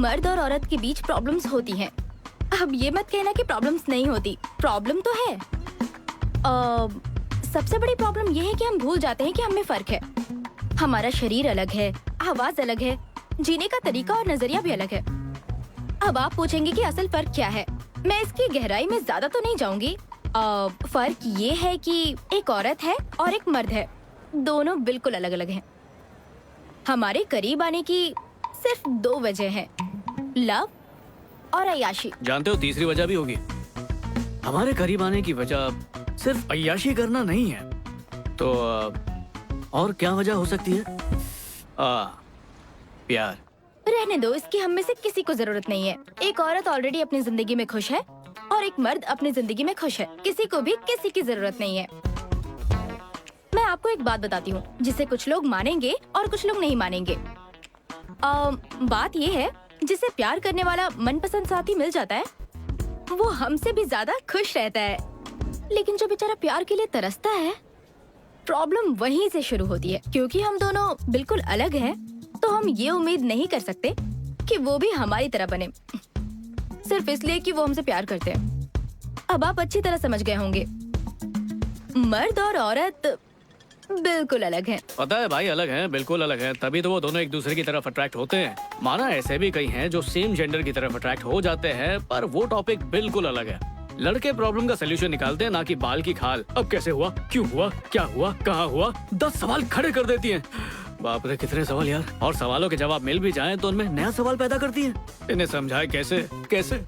मर्द और औरत के बीच प्रॉब्लम्स होती हैं। अब ये मत कहना कि प्रॉब्लम्स नहीं होती, प्रॉब्लम तो है। सबसे बड़ी प्रॉब्लम ये है कि हम भूल जाते हैं कि हमें फर्क है। हमारा शरीर अलग है, आवाज अलग है, जीने का तरीका और नजरिया भी अलग है। अब आप पूछेंगे कि असल फर्क क्या है। मैं इसकी गहराई में ज्यादा तो नहीं जाऊंगी। फर्क ये है कि एक औरत है और एक मर्द है, दोनों बिल्कुल अलग अलग हैं। हमारे करीब आने की सिर्फ 2 वजह हैं, लव और अय्याशी। जानते हो तीसरी वजह भी होगी। हमारे करीब आने की वजह सिर्फ अय्याशी करना नहीं है, तो और क्या वजह हो सकती है? प्यार। रहने दो, इसकी हम में से किसी को जरूरत नहीं है। एक औरत ऑलरेडी अपनी जिंदगी में खुश है और एक मर्द अपनी जिंदगी में खुश है। किसी को भी किसी की जरूरत नहीं है। मैं आपको एक बात बताती हूँ जिसे कुछ लोग मानेंगे और कुछ लोग नहीं मानेंगे। बात ये है, जिसे प्यार करने वाला मनपसंद साथी मिल जाता है वो हमसे भी ज्यादा खुश रहता है, लेकिन जो बेचारा प्यार के लिए तरसता है, प्रॉब्लम वहीं से शुरू होती है। क्योंकि हम दोनों बिल्कुल अलग हैं, तो हम ये उम्मीद नहीं कर सकते कि वो भी हमारी तरह बने, सिर्फ इसलिए कि वो हमसे प्यार करते हैं। अब आप अच्छी तरह समझ गए होंगे, मर्द और औरत बिल्कुल अलग हैं। पता है भाई, अलग हैं, बिल्कुल अलग हैं, तभी तो वो दोनों एक दूसरे की तरफ अट्रैक्ट होते हैं। माना ऐसे भी कई हैं जो सेम जेंडर की तरफ अट्रैक्ट हो जाते हैं, पर वो टॉपिक बिल्कुल अलग है। लड़के प्रॉब्लम का सोल्यूशन निकालते हैं, ना कि बाल की खाल। अब कैसे हुआ, क्यों हुआ, क्या हुआ, कहाँ हुआ, 10 सवाल खड़े कर देती हैं। बाप रे कितने सवाल यार। और सवालों के जवाब मिल भी जाएं तो उनमें नया सवाल पैदा करती हैं। इन्हें समझाए कैसे कैसे,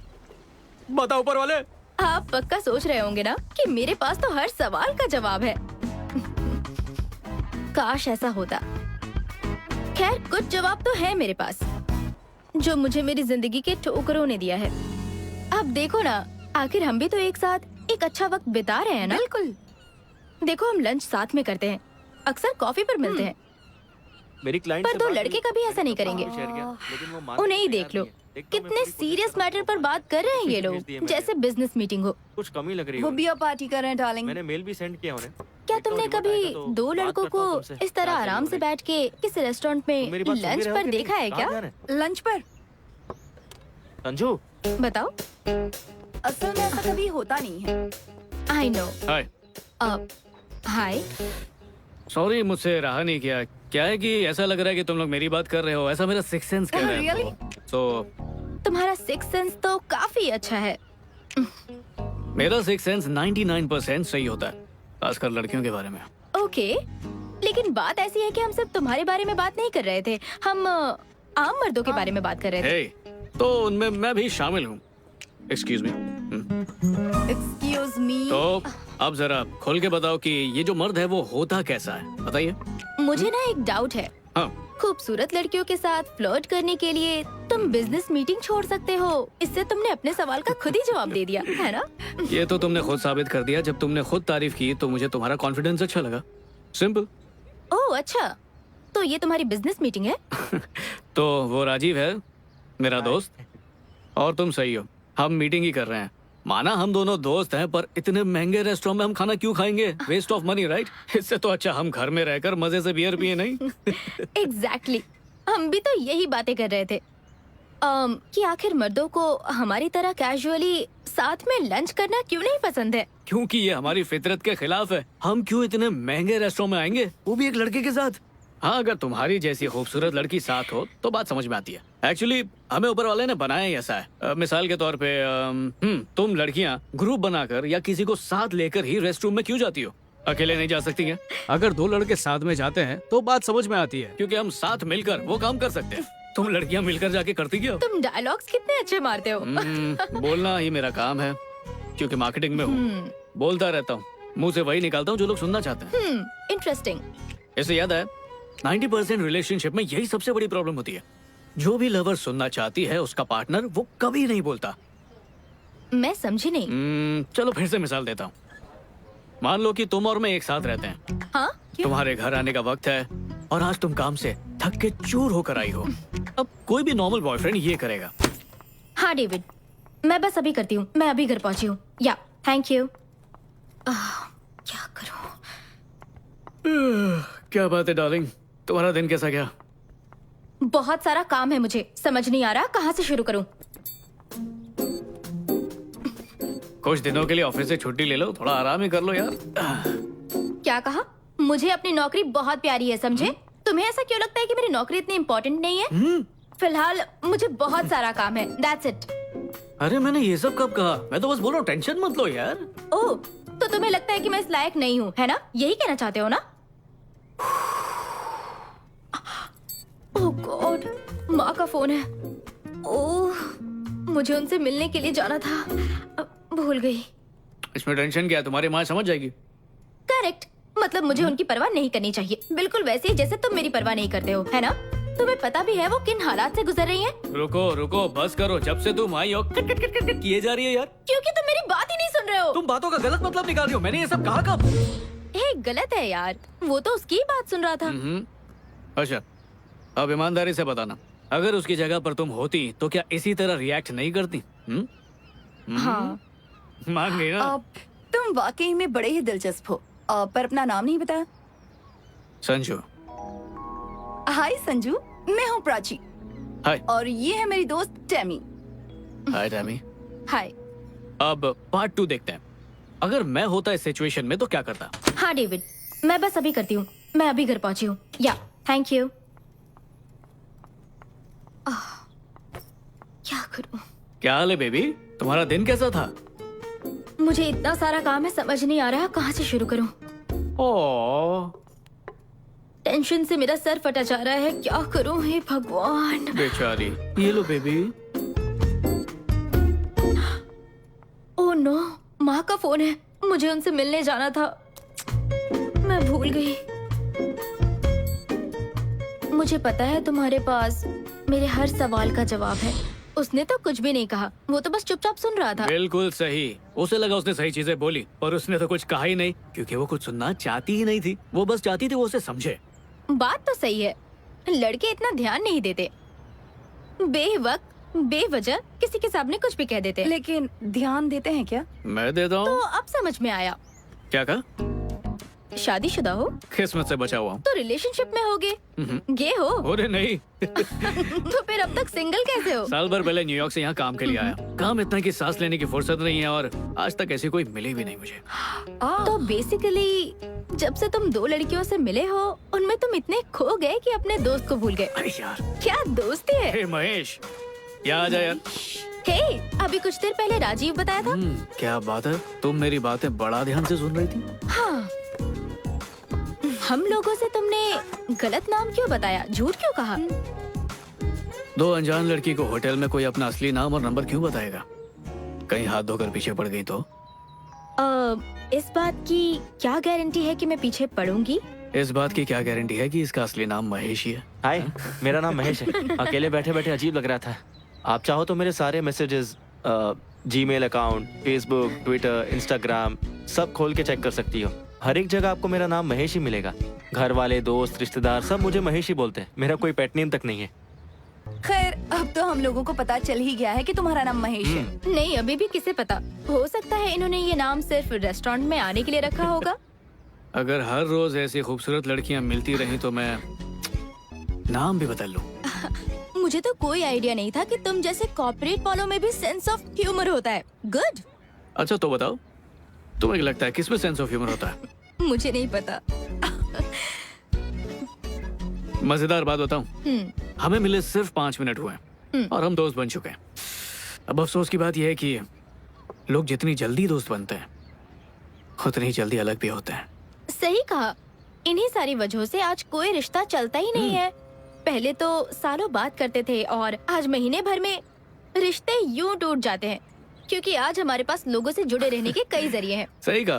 बताओ ऊपर वाले। आप पक्का सोच रहे होंगे ना कि मेरे पास तो हर सवाल का जवाब है। काश ऐसा होता। खैर, कुछ जवाब तो है मेरे पास जो मुझे मेरी जिंदगी के ठोकरों ने दिया है। अब देखो ना, आखिर हम भी तो एक साथ एक अच्छा वक्त बिता रहे हैं ना। बिल्कुल। देखो, हम लंच साथ में करते हैं, अक्सर कॉफी पर मिलते हैं, मेरी क्लाइंट पर 2 लड़के कभी ऐसा नहीं करेंगे। उन्हें ही देख लो, कितने सीरियस मैटर पर बात कर रहे हैं ये लोग, जैसे बिजनेस मीटिंग हो। कुछ कमी लग रही है। वो बियर पार्टी कर रहे हैं डार्लिंग। मैंने मेल भी सेंड किया उन्हें। क्या तुमने कभी 2 लड़कों को इस तरह आराम से बैठ के किसी रेस्टोरेंट में लंच पर देखा है क्या? लंच पर? संजू, बताओ। असल में ऐसा कभी होता नहीं है। I know. Hi. Hi. Sorry, मुझसे रहा नहीं किया। क्या है कि ऐसा लग रहा है कि तुम लोग मेरी बात कर रहे हो, ऐसा मेरा सिक्स सेंस कह रहा है। Really? तुम्हारा सिक्स सेंस तो काफी अच्छा है। मेरा सिक्स सेंस 99% सही होता है, खासकर लड़कियों के बारे में। ओके, लेकिन बात ऐसी है कि हम सिर्फ तुम्हारे बारे में बात नहीं कर रहे थे, हम आम मर्दों के बारे में बात कर रहे थे। तो उनमें मैं भी शामिल हूँ। Excuse me. Excuse me. तो अब जरा खोल के बताओ कि ये जो मर्द है वो होता कैसा है, बताइए। मुझे ना एक डाउट है। हाँ। खूबसूरत लड़कियों के साथ फ्लर्ट करने के लिए तुम बिजनेस मीटिंग छोड़ सकते हो। इससे तुमने अपने सवाल का खुद ही जवाब दे दिया, है ना? ये तो तुमने खुद साबित कर दिया। जब तुमने खुद तारीफ की तो मुझे तुम्हारा कॉन्फिडेंस अच्छा लगा। सिंपल। ओह अच्छा, तो ये तुम्हारी बिजनेस मीटिंग है? तो वो राजीव है मेरा दोस्त, और तुम सही हो, हम मीटिंग ही कर रहे हैं। माना हम दोनों दोस्त हैं, पर इतने महंगे रेस्टोरेंट में हम खाना क्यों खाएंगे? Waste of money, right? इससे तो अच्छा हम घर में रहकर मजे से बियर पिए, नहीं? एग्जैक्टली। हम भी तो यही बातें कर रहे थे कि आखिर मर्दों को हमारी तरह कैजुअली साथ में लंच करना क्यों नहीं पसंद है? क्योंकि ये हमारी फितरत के खिलाफ है। हम क्यों इतने महंगे रेस्टोरेंट में आएंगे, वो भी एक लड़के के साथ? हाँ, अगर तुम्हारी जैसी खूबसूरत लड़की साथ हो तो बात समझ में आती है। एक्चुअली हमें ऊपर वाले ने बनाया ही ऐसा है। मिसाल के तौर पे तुम लड़कियां ग्रुप बनाकर या किसी को साथ लेकर ही रेस्ट रूम में क्यों जाती हो? अकेले नहीं जा सकती हैं? अगर 2 लड़के साथ में जाते हैं तो बात समझ में आती है, क्योंकि हम साथ मिलकर वो काम कर सकते हैं। तुम लड़कियां मिलकर जाके करती क्या? तुम डायलॉग्स कितने अच्छे मारते हो। बोलना ही मेरा काम है, क्योंकि मार्केटिंग में हूँ। बोलता रहता हूँ, मुंह से वही निकालता हूँ जो लोग सुनना चाहते हैं। इंटरेस्टिंग। इससे याद है, 90% रिलेशनशिप में यही सबसे बड़ी प्रॉब्लम होती है। जो भी लवर सुनना चाहती है उसका पार्टनर वो कभी नहीं बोलता। मैं समझी नहीं। चलो फिर से मिसाल देता हूँ। मान लो कि तुम और मैं एक साथ रहते हैं। हाँ? तुम्हारे घर आने का वक्त है और आज तुम काम से थक के चूर होकर आई हो। अब कोई भी नॉर्मल बॉयफ्रेंड ये करेगा। हाँ डेविड, मैं बस अभी करती हूँ, मैं अभी घर पहुँची हूँ। या थैंक यू। क्या करूँ? क्या बात है डार्लिंग, तुम्हारा दिन कैसा गया? बहुत सारा काम है मुझे, समझ नहीं आ रहा कहाँ से शुरू करूँ। कुछ दिनों के लिए ऑफिस से छुट्टी ले लो, थोड़ा आराम ही कर लो यार। क्या कहा? मुझे अपनी नौकरी बहुत प्यारी है, समझे? तुम्हें ऐसा क्यों लगता है कि मेरी नौकरी इतनी इम्पोर्टेंट नहीं है? फिलहाल मुझे बहुत सारा काम है, दैट्स इट। अरे मैंने ये सब कब कहा? मैं तो बस बोल रहा हूँ टेंशन मत लो यार। ओह, तो तुम्हें लगता है कि मैं इस लायक नहीं हूँ, है ना? यही कहना चाहते हो ना? ओह गॉड, माँ का फोन है। ओह, मुझे उनसे मिलने के लिए जाना था, भूल गई। इसमें टेंशन क्या है? तुम्हारी माँ समझ जाएगी। करेक्ट, मतलब मुझे उनकी परवाह नहीं करनी चाहिए, बिल्कुल वैसे ही जैसे तुम मेरी परवाह नहीं करते हो, है ना? तुम्हें पता भी है वो किन हालात से गुजर रही हैं? रुको रुको, बस करो। जब से तुम आई हो cut cut cut cut cut किए जा रही है यार। क्योंकि तुम मेरी बात ही नहीं सुन रहे हो। तुम बातों का गलत मतलब निकाल रही हो। मैंने ये सब कहा कब? हे, गलत है यार, वो तो उसकी ही बात सुन रहा था। अच्छा, अब ईमानदारी से बताना, अगर उसकी जगह पर तुम होती तो क्या इसी तरह रिएक्ट नहीं करती? हाँ, मान गई ना? तुम वाकई में बड़े ही दिलचस्प हो। पर अपना नाम नहीं बताया। संजू। हाय संजू, मैं हूँ प्राची हाय। और ये है मेरी दोस्त टेमी। हाय टैमी। हाय। अब पार्ट 2 देखते हैं। अगर मैं होता इस सिचुएशन में तो क्या करता? हाँ डेविड, मैं बस अभी करती हूँ, मैं अभी घर पहुँची हूँ। या, थैंक यू। क्या करूँ? क्या हाल है बेबी? तुम्हारा दिन कैसा था? मुझे इतना सारा काम है, समझ नहीं आ रहा कहाँ से शुरू करूँ। ओह टेंशन से मेरा सर फटा जा रहा है, क्या करूँ? हे भगवान। बेचारी। ये लो बेबी। ओह नो, माँ का फोन है, मुझे उनसे मिलने जाना था, मैं भूल गई। मुझे पता है तुम्हारे पास मेरे हर सवाल का जवाब है। उसने तो कुछ भी नहीं कहा, वो तो बस चुपचाप सुन रहा था। बिल्कुल सही। उसे लगा उसने सही चीजें बोली, पर उसने तो कुछ कहा ही नहीं, क्योंकि वो कुछ सुनना चाहती ही नहीं थी। वो बस चाहती थी वो उसे समझे। बात तो सही है, लड़के इतना ध्यान नहीं देते, बेवक्त बेवजह किसी के सामने कुछ भी कह देते हैं। लेकिन ध्यान देते हैं क्या? मैं देता तो हूँ। अब समझ में आया। क्या कहा? शादीशुदा हो किस्मत से बचा हुआ हूँ। तो रिलेशनशिप में होगे, गे हो अरे नहीं। तो फिर अब तक सिंगल कैसे हो? साल भर पहले न्यूयॉर्क से यहाँ काम के लिए आया। काम इतना कि सांस लेने की फुर्सत नहीं है, और आज तक ऐसी कोई मिली भी नहीं मुझे। तो बेसिकली जब से तुम दो लड़कियों से मिले हो, उनमें तुम इतने खो गए कि अपने दोस्त को भूल गए। अरे यार। क्या दोस्ती है? हे महेश, क्या आ जा यार। हे, अभी कुछ देर पहले राजीव बताया था। क्या बात है, तुम मेरी बातें बड़ा ध्यान से सुन रही थी। हाँ, हम लोगों से तुमने गलत नाम क्यों बताया, झूठ क्यों कहा? दो अनजान लड़की को होटल में कोई अपना असली नाम और नंबर क्यों बताएगा? कहीं हाथ धोकर पीछे पड़ गई तो? इस बात की क्या गारंटी है कि मैं पीछे पड़ूंगी? इस बात की क्या गारंटी है कि इसका असली नाम महेश ही है? हाय, मेरा नाम महेश है। अकेले बैठे बैठे अजीब लग रहा था। आप चाहो तो मेरे सारे messages, Gmail account, Facebook, Twitter, Instagram सब खोल के चेक कर सकती हो। हर एक जगह आपको मेरा नाम महेश ही मिलेगा। घर वाले, दोस्त, रिश्तेदार सब मुझे महेश ही बोलते हैं। मेरा कोई पेट नेम तक नहीं है। खैर, अब तो हम लोगों को पता चल ही गया है कि तुम्हारा नाम महेश है। नहीं, अभी भी किसे पता, हो सकता है इन्होंने ये नाम सिर्फ रेस्टोरेंट में आने के लिए रखा होगा। अगर हर रोज ऐसी खूबसूरत लड़कियां मिलती रहीं तो मैं नाम भी बदल लूं। मुझे तो कोई आइडिया नहीं था कि तुम जैसे कॉर्पोरेट वालों में भी सेंस ऑफ ह्यूमर होता है। गुड। अच्छा तो बताओ, तुम्हें लगता है किसमें सेंस ऑफ ह्यूमर होता है? मुझे नहीं पता। मजेदार बात बताऊं, हमें मिले सिर्फ 5 मिनट हुए और हम दोस्त बन चुके हैं। अब अफसोस की बात यह है कि लोग जितनी जल्दी दोस्त बनते हैं उतनी ही जल्दी अलग भी होते हैं। सही कहा, इन्हीं सारी वजहों से आज कोई रिश्ता चलता ही नहीं है। पहले तो सालों बात करते थे और आज महीने भर में रिश्ते यूं टूट जाते हैं, क्योंकि आज हमारे पास लोगों से जुड़े रहने के कई जरिए हैं। सही कहा।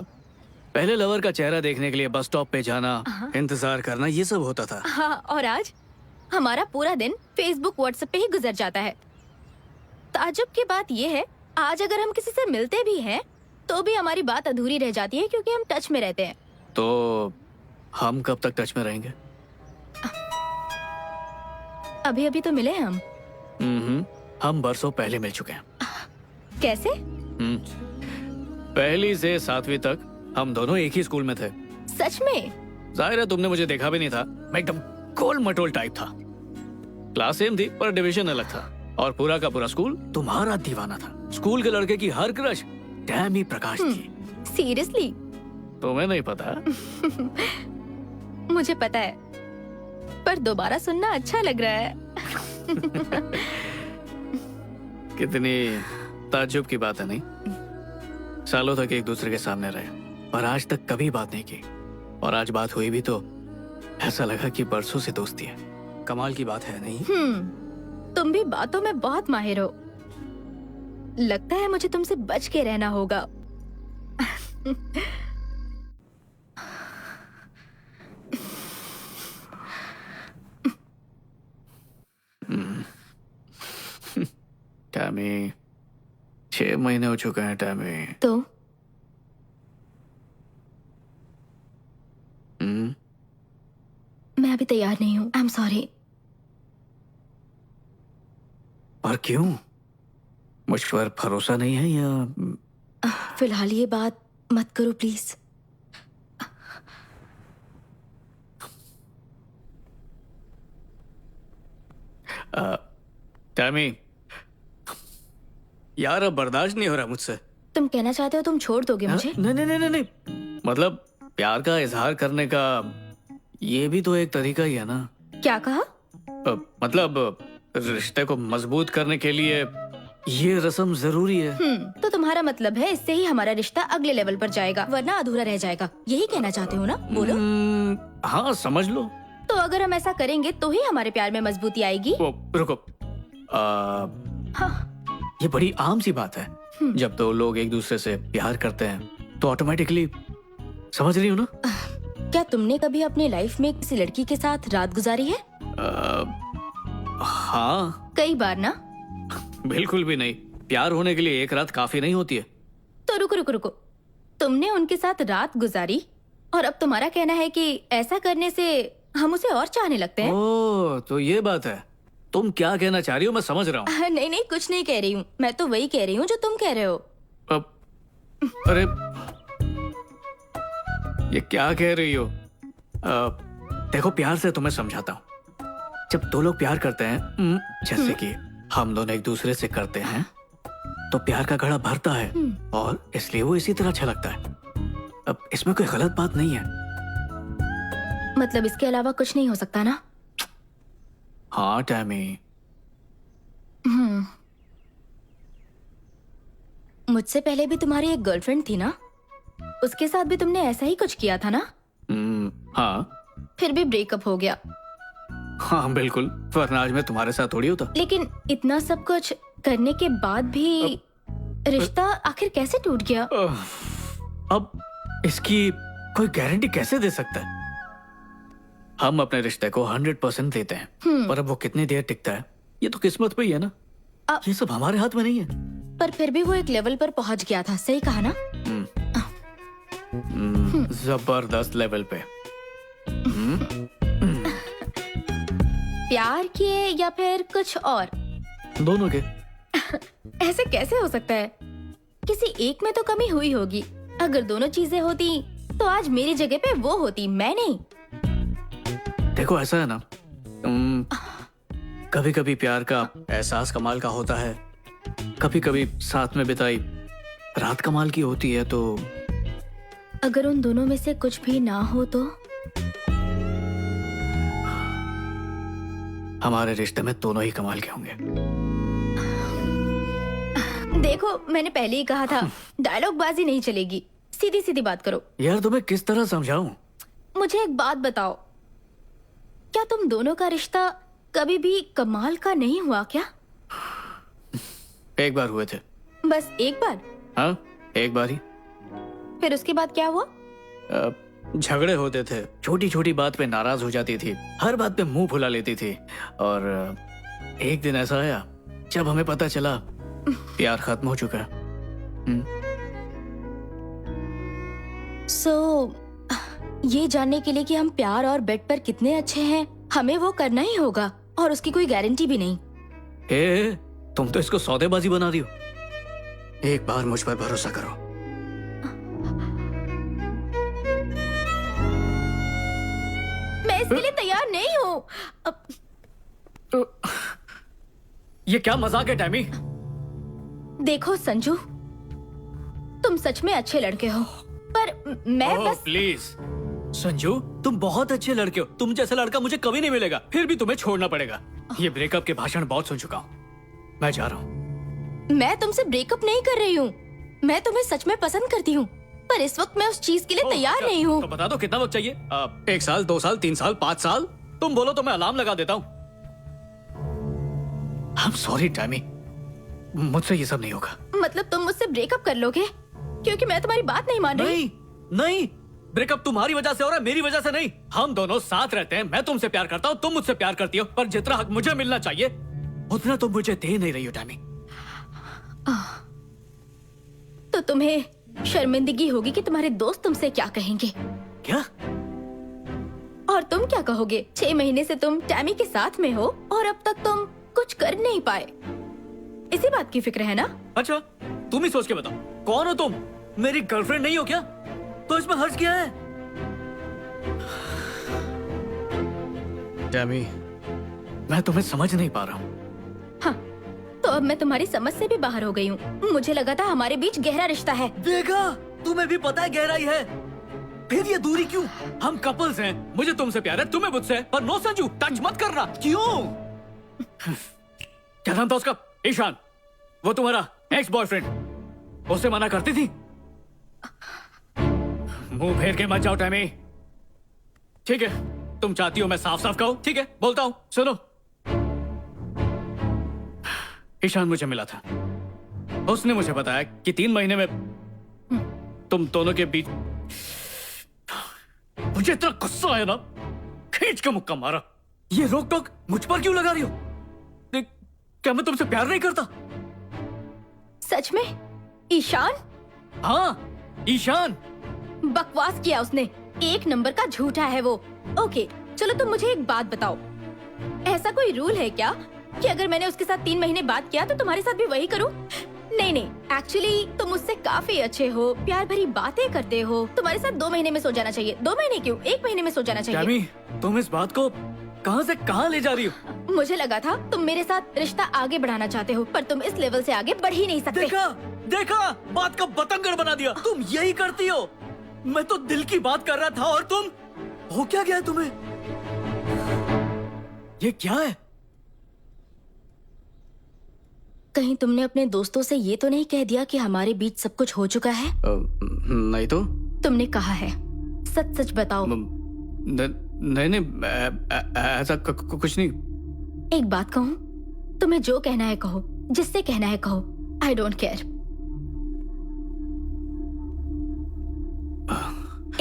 पहले लवर का चेहरा देखने के लिए बस स्टॉप पे जाना, इंतजार करना, ये सब होता था। हाँ, और आज हमारा पूरा दिन फेसबुक व्हाट्सएप पे ही गुजर जाता है। ताज्जुब की बात ये है, आज अगर हम किसी से मिलते भी हैं तो भी हमारी बात अधूरी रह जाती है, क्योंकि हम टच में रहते हैं। तो हम कब तक टच में रहेंगे? अभी अभी तो मिले हैं हम। हम बरसों पहले मिल चुके हैं। कैसे? पहली से 7वीं तक हम दोनों एक ही स्कूल में थे। सच में? जाहिर है तुमने मुझे देखा भी नहीं था, मैं एकदम गोल मटोल टाइप था। क्लास सेम थी पर डिवीजन अलग था, और पूरा का पूरा स्कूल तुम्हारा दीवाना था। स्कूल के लड़के की हर क्रश टैमी प्रकाश थी। सीरियसली? तुम्हें नहीं पता? मुझे पता है, पर दोबारा सुनना अच्छा लग रहा है। कितनी ताज्जुब की बात है, नहीं? सालों तक एक दूसरे के सामने रहे पर आज तक कभी बात नहीं की, और आज बात हुई भी तो ऐसा लगा कि बरसों से दोस्ती है। कमाल की बात है, नहीं? तुम भी बातों में बहुत माहिर हो। लगता है मुझे तुमसे बच के रहना होगा। टैमी, 6 महीने हो चुके हैं टैमी। तो मैं अभी तैयार नहीं हूँ। I am sorry. और क्यों? मुझ पर भरोसा नहीं है या? फिलहाल ये बात मत करो प्लीज। टैमी, यार अब बर्दाश्त नहीं हो रहा मुझसे। तुम कहना चाहते हो तुम छोड़ दोगे मुझे? नहीं नहीं नहीं नहीं नहीं, मतलब प्यार का इजहार करने का ये भी तो एक तरीका ही है ना। क्या कहा? मतलब रिश्ते को मजबूत करने के लिए ये रस्म जरूरी है। तो तुम्हारा मतलब है इससे ही हमारा रिश्ता अगले लेवल पर जाएगा, वरना अधूरा रह जाएगा। यही कहना चाहते हो ना? बोलो। हाँ, समझ लो। तो अगर हम ऐसा करेंगे तो ही हमारे प्यार में मजबूती आएगी। रुको, हाँ। ये बड़ी आम सी बात है। जब दो लोग एक दूसरे से प्यार करते हैं तो ऑटोमेटिकली, समझ रही हो ना? क्या तुमने कभी अपनी लाइफ में किसी लड़की के साथ रात गुजारी है? हाँ। कई बार ना? बिल्कुल भी नहीं। प्यार होने के लिए एक रात काफी नहीं होती है। तो रुको रुको रुको, तुमने उनके साथ रात गुजारी और अब तुम्हारा कहना है कि ऐसा करने से हम उसे और चाहने लगते हैं? ओह, तो ये बात है। तुम क्या कहना चाह रही हो मैं समझ रहा हूँ। नहीं नहीं, कुछ नहीं कह रही हूँ। मैं तो वही कह रही हूँ जो तुम कह रहे हो। अरे ये क्या कह रही हो? देखो, प्यार से तुम्हें समझाता हूँ। जब दो लोग प्यार करते हैं, जैसे कि हम दोनों एक दूसरे से करते हैं, तो प्यार का घड़ा भरता है और इसलिए वो इसी तरह अच्छा लगता है। अब इसमें कोई गलत बात नहीं है। मतलब इसके अलावा कुछ नहीं हो सकता ना? हाँ टैमी। मुझसे पहले भी तुम्हारी एक गर्लफ्रेंड थी ना? उसके साथ भी तुमने ऐसा ही कुछ किया था ना? हाँ। फिर भी ब्रेकअप हो गया। हाँ बिल्कुल, वरना आज मैं तुम्हारे साथ थोड़ी होता। लेकिन इतना सब कुछ करने के बाद भी रिश्ता आखिर कैसे टूट गया? अब इसकी कोई गारंटी कैसे दे सकता है? हम अपने रिश्ते को 100% देते हैं, पर अब वो कितनी देर टिकता है ये तो किस्मत पे ही है ना। ये सब हमारे हाथ में नहीं है। पर फिर भी वो एक लेवल पर पहुंच गया था, सही कहा ना? जबरदस्त लेवल पे। प्यार किए या फिर कुछ और? दोनों के। ऐसे कैसे हो सकता है? किसी एक में तो कमी हुई होगी। अगर दोनों चीजें होती तो आज मेरी जगह पे वो होती, मैं नहीं। देखो ऐसा है ना, कभी कभी प्यार का एहसास कमाल का होता है, कभी कभी साथ में बिताई रात कमाल की होती है। तो अगर उन दोनों में से कुछ भी ना हो तो? हमारे रिश्ते में दोनों ही कमाल के होंगे। देखो, मैंने पहले ही कहा था, डायलॉग बाजी नहीं चलेगी। सीधी सीधी बात करो। यार तुम्हें किस तरह समझाऊं? मुझे एक बात बताओ, क्या तुम दोनों का रिश्ता कभी भी कमाल का नहीं हुआ क्या? एक बार हुए थे। बस एक बार? हाँ, एक बार ही। फिर उसके बाद क्या हुआ? झगड़े होते थे, छोटी छोटी बात पे नाराज हो जाती थी, हर बात पे मुंह फुला लेती थी। और एक दिन ऐसा आया जब हमें पता चला प्यार खत्म हो चुका है। ये जानने के लिए कि हम प्यार और बेड पर कितने अच्छे हैं, हमें वो करना ही होगा, और उसकी कोई गारंटी भी नहीं। तुम तो इसको सौदेबाजी बना रही हो। एक बार मुझ पर भरोसा करो। मैं इसके लिए तैयार नहीं हूँ। ये क्या मजाक है टैमी? देखो संजू, तुम सच में अच्छे लड़के हो, पर मैं ओह, बस प्लीज संजू, तुम बहुत अच्छे लड़के हो। तुम जैसा लड़का मुझे कभी नहीं मिलेगा, फिर भी तुम्हें छोड़ना पड़ेगा। ये ब्रेकअप के भाषण बहुत सुन चुका हूँ, मैं जा रहा हूँ। मैं तुमसे ब्रेकअप नहीं कर रही हूँ। मैं तुम्हें सच में पसंद करती हूँ, पर इस वक्त मैं उस चीज के लिए ओह, तैयार अच्छा, नहीं हूँ। तो बता दो कितना वक्त चाहिए? 1 साल, 2 साल, 3 साल, 5 साल? तुम बोलो तो मैं अलार्म लगा देता हूँ। I'm sorry टैमी, मुझसे ये सब नहीं होगा। मतलब तुम मुझसे ब्रेकअप कर लोगे क्योंकि मैं तुम्हारी बात नहीं मान रही? नहीं नहीं, ब्रेकअप तुम्हारी वजह से हो रहा है, मेरी वजह से नहीं। हम दोनों साथ रहते हैं, मैं तुमसे प्यार करता हूँ, तुम मुझसे प्यार करती हो, पर जितना हक मुझे मिलना चाहिए उतना तुम मुझे दे नहीं रही हो टैमी। तो तुम्हें शर्मिंदगी होगी कि तुम्हारे दोस्त तुमसे क्या कहेंगे, क्या? और तुम क्या कहोगे? 6 महीने से तुम टैमी के साथ में हो और अब तक तुम कुछ कर नहीं पाए। इसी बात की फिक्र है ना? अच्छा, तुम ही सोच के बताओ, कौन हो तुम? मेरी गर्लफ्रेंड नहीं हो क्या? तो इसमें हर्ज क्या है? टैमी, मैं तुम्हें समझ नहीं पा रहा हूँ। हाँ, तो अब मैं तुम्हारी समझ से भी बाहर हो गई हूँ। मुझे लगा था हमारे बीच गहरा रिश्ता है। देखा, तुम्हें भी पता है गहराई है, फिर ये दूरी क्यों? हम कपल्स हैं, मुझे तुमसे प्यार है, तुम्हें मुझसे है, पर नो संजू, टच मत करना। क्यों? क्या नाम था उसका? ईशान, वो तुम्हारा एक्स बॉयफ्रेंड। उससे मना करती थी? मुंह फेर के मत जाओ टैमी। ठीक है, तुम चाहती हो मैं साफ साफ कहूं? ठीक है, बोलता हूं, सुनो। ईशान मुझे मिला था, उसने मुझे बताया कि 3 महीने में तुम दोनों के बीच। मुझे इतना गुस्सा आया ना, खींच के मुक्का मारा। ये रोक टोक मुझ पर क्यों लगा रही हो? क्या मैं तुमसे प्यार नहीं करता? सच में? ईशान? हाँ, ईशान। बकवास किया उसने, 1 नंबर का झूठा है वो। ओके, चलो तुम मुझे एक बात बताओ, ऐसा कोई रूल है क्या कि अगर मैंने उसके साथ 3 महीने बात किया तो तुम्हारे साथ भी वही करूं? नहीं नहीं, एक्चुअली तुम मुझसे काफी अच्छे हो, प्यार भरी बातें करते हो। तुम्हारे साथ 2 महीने में सो जाना चाहिए। 2 महीने क्यों, 1 महीने में सो जाना चाहिए। टैमी, तुम इस बात को कहां से कहां ले जा रही हो? मुझे लगा था तुम मेरे साथ रिश्ता आगे बढ़ाना चाहते हो, पर तुम इस लेवल से आगे बढ़ ही नहीं सकते। देखा देखा, बात का बतंगड़ बना दिया। तुम यही करती हो। मैं तो दिल की बात कर रहा था और तुम, हो क्या गया तुम्हें? ये क्या है? कहीं तुमने अपने दोस्तों से ये तो नहीं कह दिया कि हमारे बीच सब कुछ हो चुका है? नहीं तो। तुमने कहा है, सच सच बताओ। नहीं, ऐसा कुछ नहीं। एक बात कहूँ, तुम्हें जो कहना है कहो, जिससे कहना है कहो, आई डोंट केयर।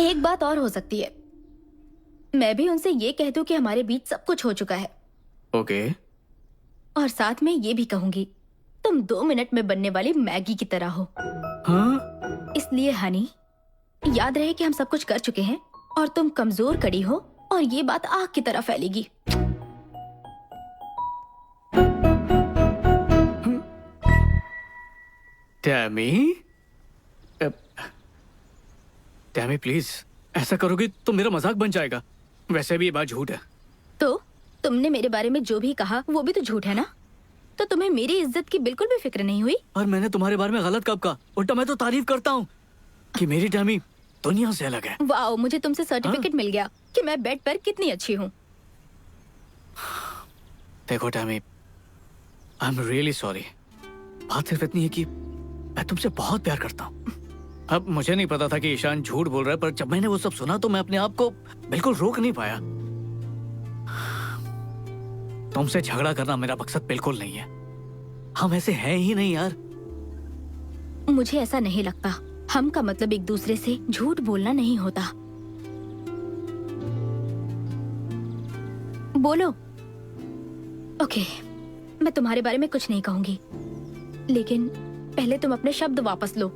एक बात और हो सकती है, मैं भी उनसे ये कह दूं कि हमारे बीच सब कुछ हो चुका है। ओके। और साथ में ये भी कहूंगी, तुम 2 मिनट में बनने वाली मैगी की तरह हो। हाँ? इसलिए हनी, याद रहे कि हम सब कुछ कर चुके हैं और तुम कमजोर कड़ी हो और ये बात आग की तरह फैलेगी। टैमी, टैमी प्लीज, ऐसा करोगी तो मेरा मजाक बन जाएगा। वैसे भी ये बात झूठ है। तो तुमने मेरे बारे में जो भी कहा वो भी तो झूठ है ना? तो तुम्हें मेरी इज्जत की बिल्कुल भी फिक्र नहीं हुई? और मैंने तुम्हारे बारे में गलत कब कहा? उल्टा मैं तो तारीफ करता हूँ कि मेरी टैमी दुनिया से अलग है। वाओ, मुझे तुमसे सर्टिफिकेट मिल गया कि मैं बेड पर कितनी अच्छी हूँ। देखो Tammy, I am really sorry. बात सिर्फ इतनी है कि मैं तुमसे बहुत प्यार करता हूँ। अब मुझे नहीं पता था कि ईशान झूठ बोल रहा है, पर जब मैंने वो सब सुना तो मैं अपने आप को बिल्कुल रोक नहीं पाया। तुमसे झगड़ा करना मेरा मकसद बिल्कुल नहीं है। हम ऐसे हैं ही नहीं यार। मुझे ऐसा नहीं लगता। हम का मतलब एक दूसरे से झूठ बोलना नहीं होता। बोलो। ओके, मैं तुम्हारे बारे में कुछ नहीं कहूंगी, लेकिन पहले तुम अपने शब्द वापस लो।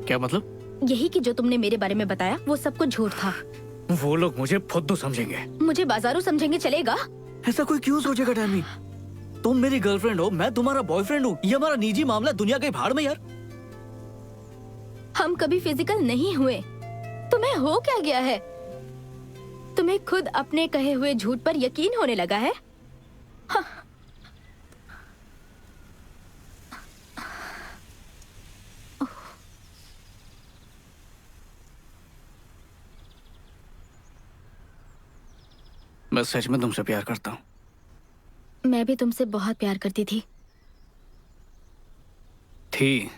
क्या मतलब? यही कि जो तुमने मेरे बारे में बताया वो सब कुछ झूठ था। वो लोग मुझे फुद्दू समझेंगे। मुझे बाजारू समझेंगे चलेगा? ऐसा कोई क्यों सोचेगा टैमी? तुम मेरी गर्लफ्रेंड हो, मैं तुम्हारा बॉयफ्रेंड हूँ। ये हमारा निजी मामला, दुनिया के भाड़ में यार। हम कभी फिजिकल नहीं हुए। तुम्हें हो क्या गया है? तुम्हें खुद अपने कहे हुए झूठ पर यकीन होने लगा है? मैं सच में तुमसे प्यार करता हूँ। मैं भी तुमसे बहुत प्यार करती थी। थी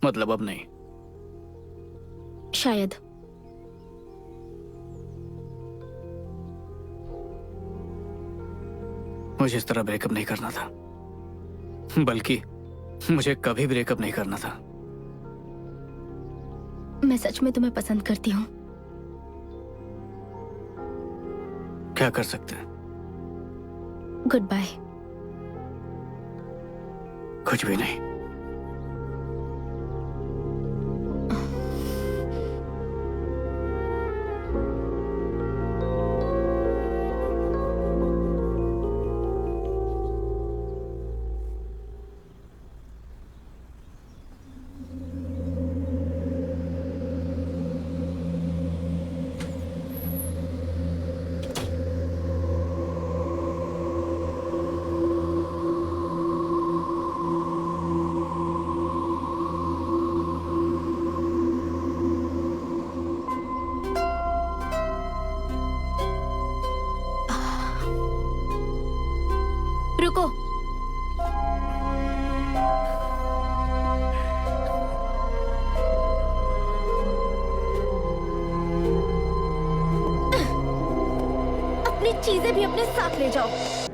मतलब अब नहीं। शायद। मुझे इस तरह ब्रेकअप नहीं करना था, बल्कि मुझे कभी ब्रेकअप नहीं करना था। मैं सच में तुम्हें पसंद करती हूँ। क्या कर सकते हैं? Goodbye. कुछ भी नहीं। रुको। अपनी चीजें भी अपने साथ ले जाओ।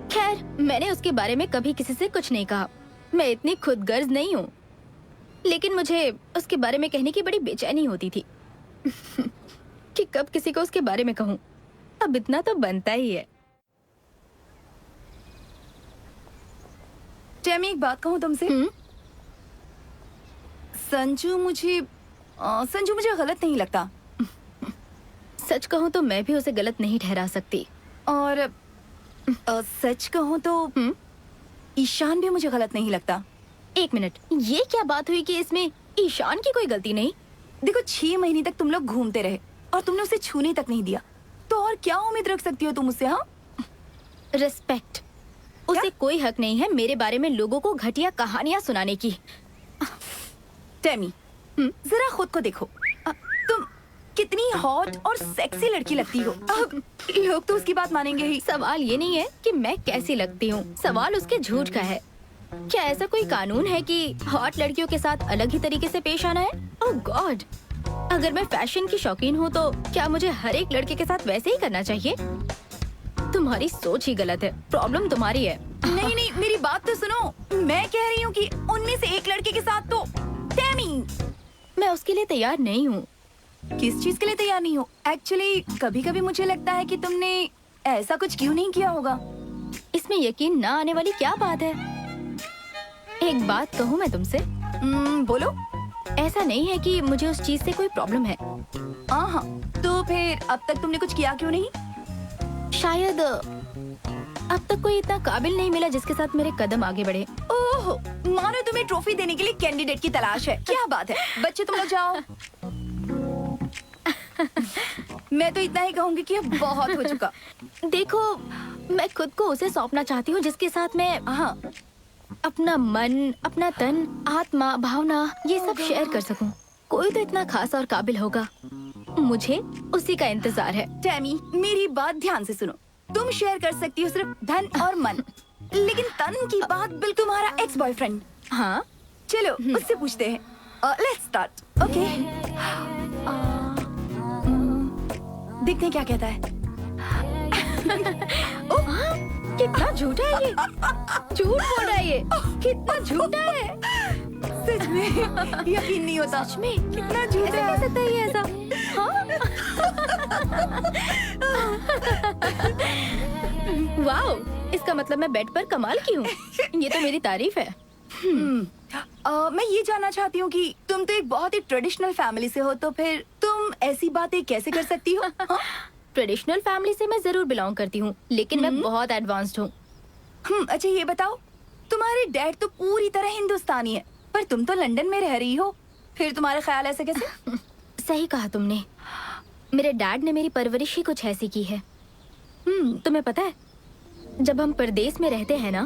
खैर, मैंने उसके बारे में कभी किसी से कुछ नहीं कहा। मैं इतनी खुदगर्ज नहीं हूँ, लेकिन मुझे उसके बारे में कहने की बड़ी बेचैनी होती थी कि कब किसी को उसके बारे में कहूँ। अब इतना तो बनता ही है। टेमी, एक बात कहूँ तुमसे? संजू मुझे गलत नहीं लगता। सच कहूँ तो मैं भी उसे गलत नहीं ठहरा सकती। और सच कहूँ तो ईशान भी मुझे गलत नहीं लगता। एक मिनट, ये क्या बात हुई कि इसमें ईशान की कोई गलती नहीं? देखो, 6 महीने तक तुम लोग घूमते रहे और तुमने उसे छूने तक नहीं दिया, तो और क्या उम्मीद रख सकती हो तुम उससे? हाँ, रिस्पेक्ट। उसे कोई हक नहीं है मेरे बारे में लोगों को घटिया कहानियां सुनाने की। टेमी, जरा खुद को देखो। तुम कितनी हॉट और सेक्सी लड़की लगती हो। अब लोग तो उसकी बात मानेंगे ही। सवाल ये नहीं है कि मैं कैसी लगती हूँ, सवाल उसके झूठ का है। क्या ऐसा कोई कानून है कि हॉट लड़कियों के साथ अलग ही तरीके से पेश आना है? ओह गॉड, अगर मैं फैशन की शौकीन हूँ तो क्या मुझे हर एक लड़के के साथ वैसे ही करना चाहिए? तुम्हारी सोच ही गलत है। प्रॉब्लम तुम्हारी है। नहीं नहीं, मेरी बात तो सुनो। मैं कह रही हूँ कि उनमें से एक लड़के के साथ तो टेमी। मैं उसके लिए तैयार नहीं हूँ। किस चीज के लिए तैयार नहीं हो? एक्चुअली कभी कभी मुझे लगता है कि तुमने ऐसा कुछ क्यों नहीं किया होगा। इसमें यकीन ना आने वाली क्या बात है? एक बात कहूँ मैं तुमसे? बोलो। ऐसा नहीं है कि मुझे उस चीज से कोई प्रॉब्लम है। हाँ, तो फिर अब तक तुमने कुछ किया क्यों नहीं? शायद अब तक कोई इतना काबिल नहीं मिला जिसके साथ मेरे कदम आगे बढ़े। ओह, मानो तुम्हें ट्रॉफी देने के लिए कैंडिडेट की तलाश है। क्या बात है, बच्चे तुम लोग जाओ। मैं तो इतना ही कहूंगी कि अब बहुत हो चुका। देखो, मैं खुद को उसे सौंपना चाहती हूँ जिसके साथ मैं अपना मन, अपना तन, आत्मा, भावना ये सब शेयर कर सकूं। कोई तो इतना खास और काबिल होगा। मुझे उसी का इंतजार है। टेमी, मेरी बात ध्यान से सुनो। तुम शेयर कर सकती हो सिर्फ धन और मन, लेकिन तन की बात बिल्कुल तुम्हारा एक्स बॉयफ्रेंड। हाँ, चलो उससे पूछते हैं। Let's start. ओके, देखते हैं क्या कहता है। कितना झूठा है ये। झूठ बोल रहा है ये। कितना झूठा है। सच में यकीन नहीं होता। सच में कितना झूठा कैसे है। कह सकता है ये ऐसा? वाओ, इसका मतलब मैं बेड पर कमाल की हूँ। ये तो मेरी तारीफ है। मैं ये जानना चाहती हूँ कि तुम तो एक बहुत ही ट्रेडिशनल फैमिली से हो, तो फिर तुम ऐसी बातें कैसे कर सकती हो? ट्रेडिशनल फैमिली से मैं जरूर बिलोंग करती हूँ, लेकिन मैं बहुत एडवांस्ड हूँ। अच्छा ये बताओ, तुम्हारे डैड तो पूरी तरह हिंदुस्तानी है, पर तुम तो लंदन में रह रही हो, फिर तुम्हारे ख्याल ऐसे कैसे? सही कहा तुमने। मेरे डैड ने मेरी परवरिश ही कुछ ऐसी की है। तुम्हें पता है, जब हम परदेश में रहते हैं ना,